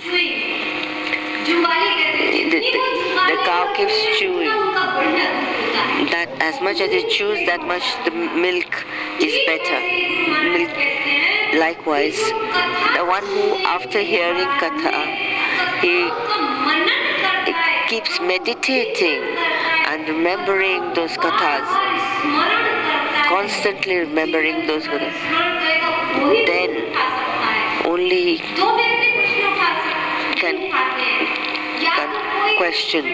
जुगाली कहते हैं, The cow keeps chewing. उनका बढ़िया दूध होता है। That as much as it chews, that much the milk is better. Milk. Likewise, the one who after hearing katha, he keeps meditating and remembering those kathas, constantly remembering those kathas, then only can question.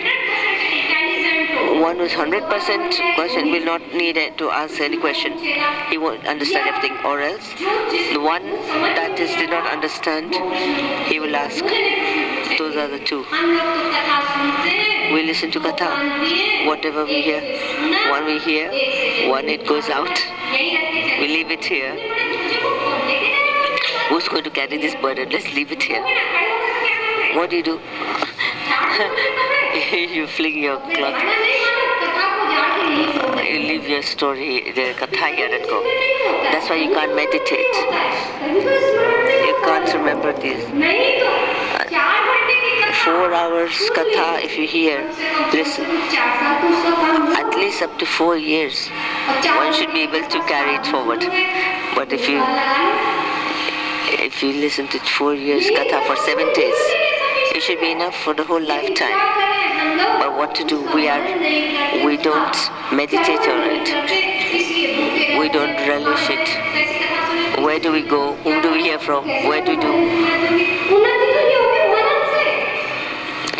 One who's 100% question will not need to ask any question. He won't understand everything. Or else, the one that did not understand, he will ask. Those are the two. We listen to katha. Whatever we hear, one it goes out. We leave it here. Who's going to carry this burden? Let's leave it here. What do? You fling your cloth. You leave your story, the katha here and go. That's why you can't meditate. You can't remember this. 4 hours katha if you hear, listen. At least up to 4 years, one should be able to carry it forward. But if you listen to 4 years katha for 7 days, it should be enough for the whole lifetime. But what to do? We don't meditate on it. We don't relish it. Where do we go? Whom do we hear from? Where do we do?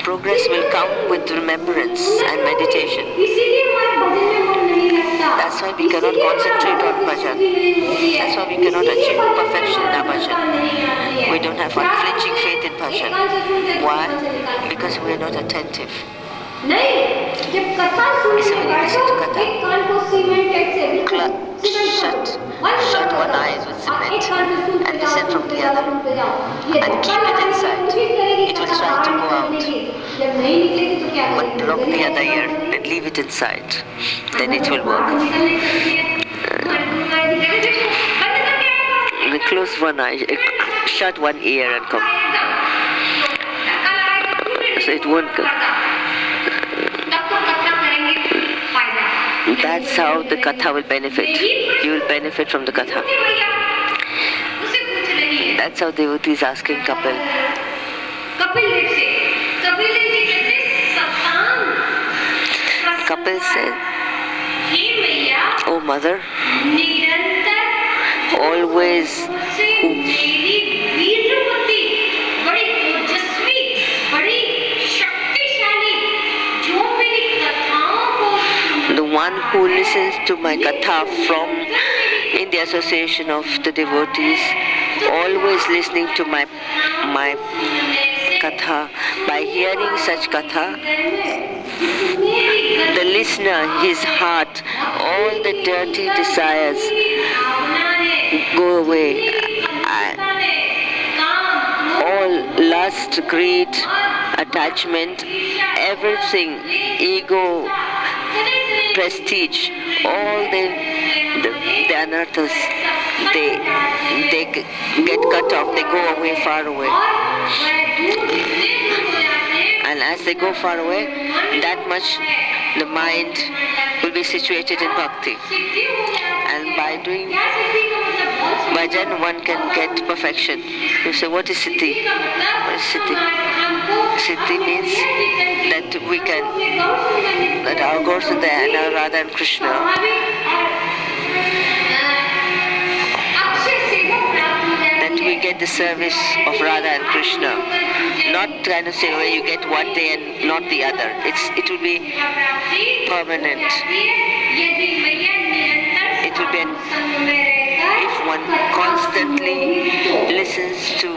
Progress will come with remembrance and meditation. That's why we cannot concentrate on bhajan. That's why we cannot achieve perfection in our bhajan. We don't have unflinching faith in bhajan. Why? Because we are not attentive. So when you listen to katha, shut one eye with cement and listen from the other and keep it inside. It will try to go out. But block the other ear and leave it inside. Then it will work. Close one eye, shut one ear and come. So it won't come. That's how the katha will benefit. You will benefit from the katha. That's how devotee is asking Kapil. Kapil said, "Oh mother, always the one who listens to my katha from in the association of the devotees, always listening to my katha, by hearing such katha, the listener, his heart, all the dirty desires go away. All lust, greed, attachment, everything, ego, prestige, all the anarthas, they get cut off, they go away, far away. And as they go far away, that much the mind will be situated in bhakti. And by doing bhajan, one can get perfection. You say, what is siddhi? What is siddhi? Siddhi means that we can, that our Gaurasudha and our Radha and Krishna that we get the service of Radha and Krishna. Not kind of say, well, you get one day and not the other. It will be permanent. It will be if one constantly listens to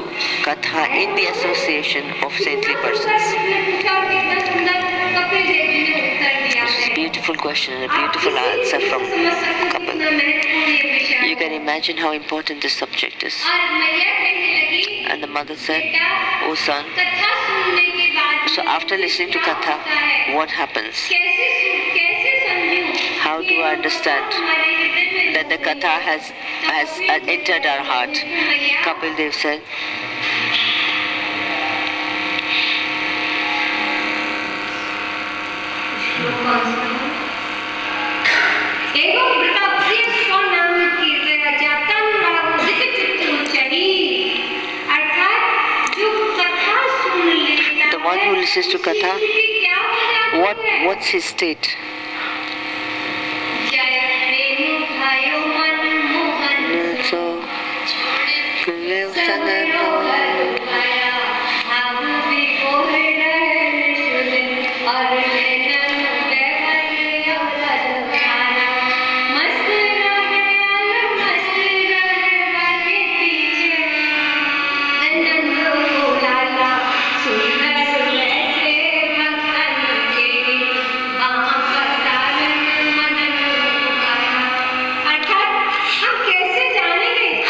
katha in the association of saintly persons. This is a beautiful question and a beautiful answer from Kapil. You can imagine how important this subject is. And the mother said, "Oh son, so after listening to katha, what happens? How do I understand that the katha has entered our heart?" Kapil Dev said, the one who listens to katha, what's his state?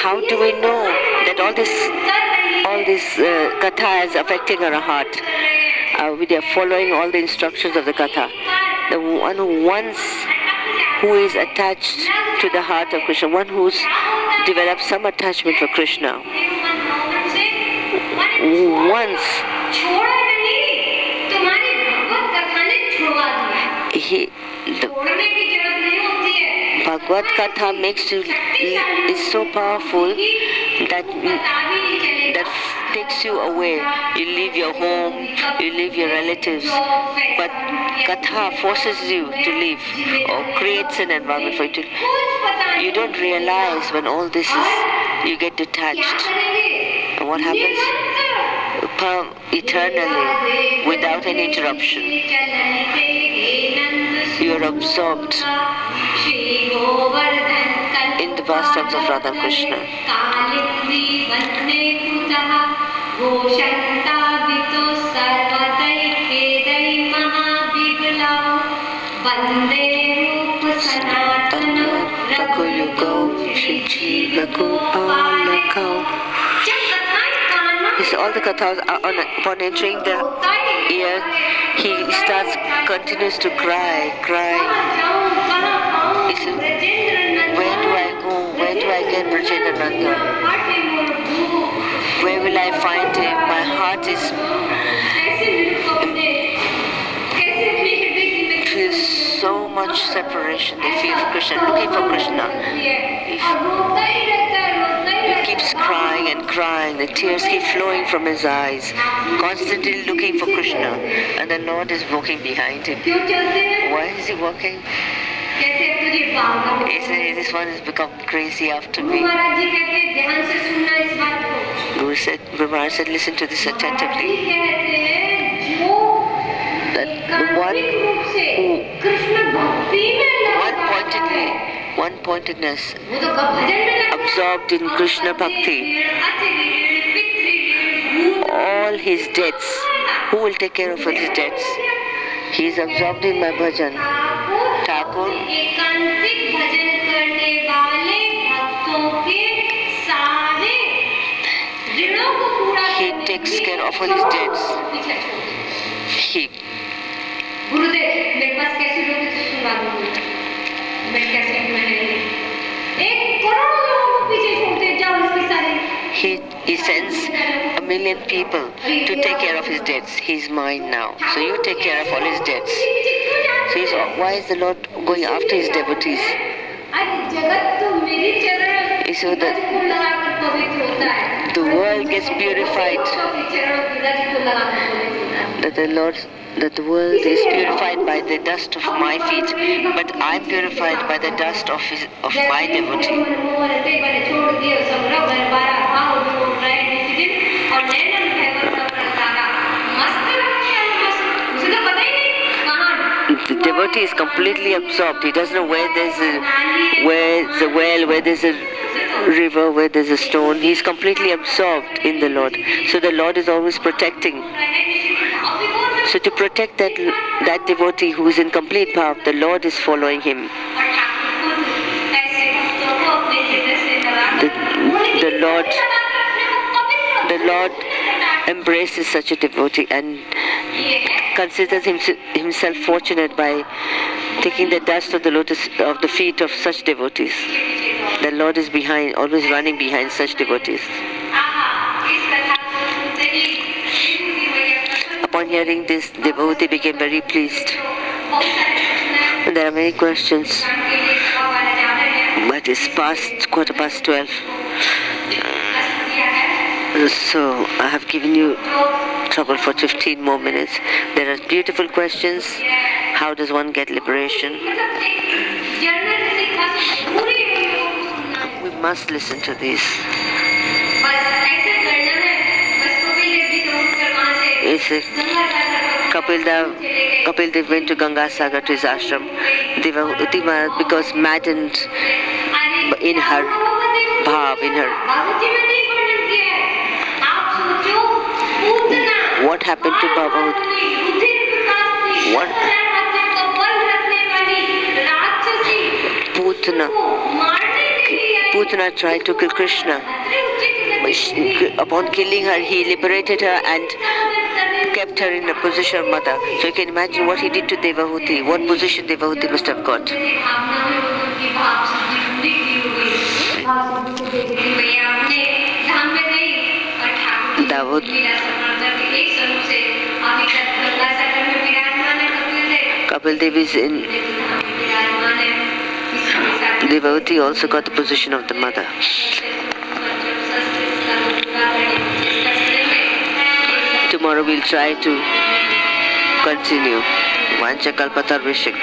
How do we know that all this katha is affecting our heart? We are following all the instructions of the katha. The one who is attached to the heart of Krishna, one who's developed some attachment for Krishna, once Bhagavad Katha makes you, is so powerful that takes you away. You leave your home, you leave your relatives, but Katha forces you to leave or creates an environment for you to. You don't realize when all this is you get detached. And what happens? Eternally, without any interruption. You are absorbed in the pastimes of Radha Krishna. All the kathas upon entering the ear, he continues to cry. He says, where do I go? Where do I get Brajendrananda? Where will I find him? My heart feels so much separation. They feel Krishna, looking for Krishna. He keeps crying and crying. The tears keep flowing from his eyes, constantly looking for Krishna. And the Lord is walking behind him. Why is he walking? He says, this one has become crazy after me. Guru Maharaj said, listen to this attentively. That one-pointedness, absorbed in Krishna Bhakti, all his debts, who will take care of all his debts? He is absorbed in my bhajan. Thakur, he takes care of all his debts. He sends 1 million people to take care of his debts. He's mine now. So you take care of all his debts. So why is the Lord going after his devotees? So that the world gets purified. That the world is purified by the dust of my feet, but I'm purified by the dust of my devotee. The devotee is completely absorbed. He doesn't know where there's a well, where there's a river, where there's a stone. He's completely absorbed in the Lord. So the Lord is always protecting. So to protect that devotee who is in complete bhav, the Lord is following him. The Lord embraces such a devotee and considers himself fortunate by taking the dust of the lotus of the feet of such devotees. The Lord is behind, always running behind such devotees. Upon hearing this, the devotee became very pleased. And there are many questions, but it's past 12:15. So I have given you trouble for 15 more minutes. There are beautiful questions. How does one get liberation? We must listen to these. Kapil Dev went to Ganga Sagar to his ashram. Devavati Maharaj, because maddened in her bhav, in her. What happened to Bhavavati? Putana tried to kill Krishna. Upon killing her, he liberated her and kept her in a position of mother. So you can imagine what he did to Devahuti, what position Devahuti must have got. Kapil Dev is in. Devahuti also got the position of the mother. Tomorrow we'll try to continue. Vancha kalpatarvishya.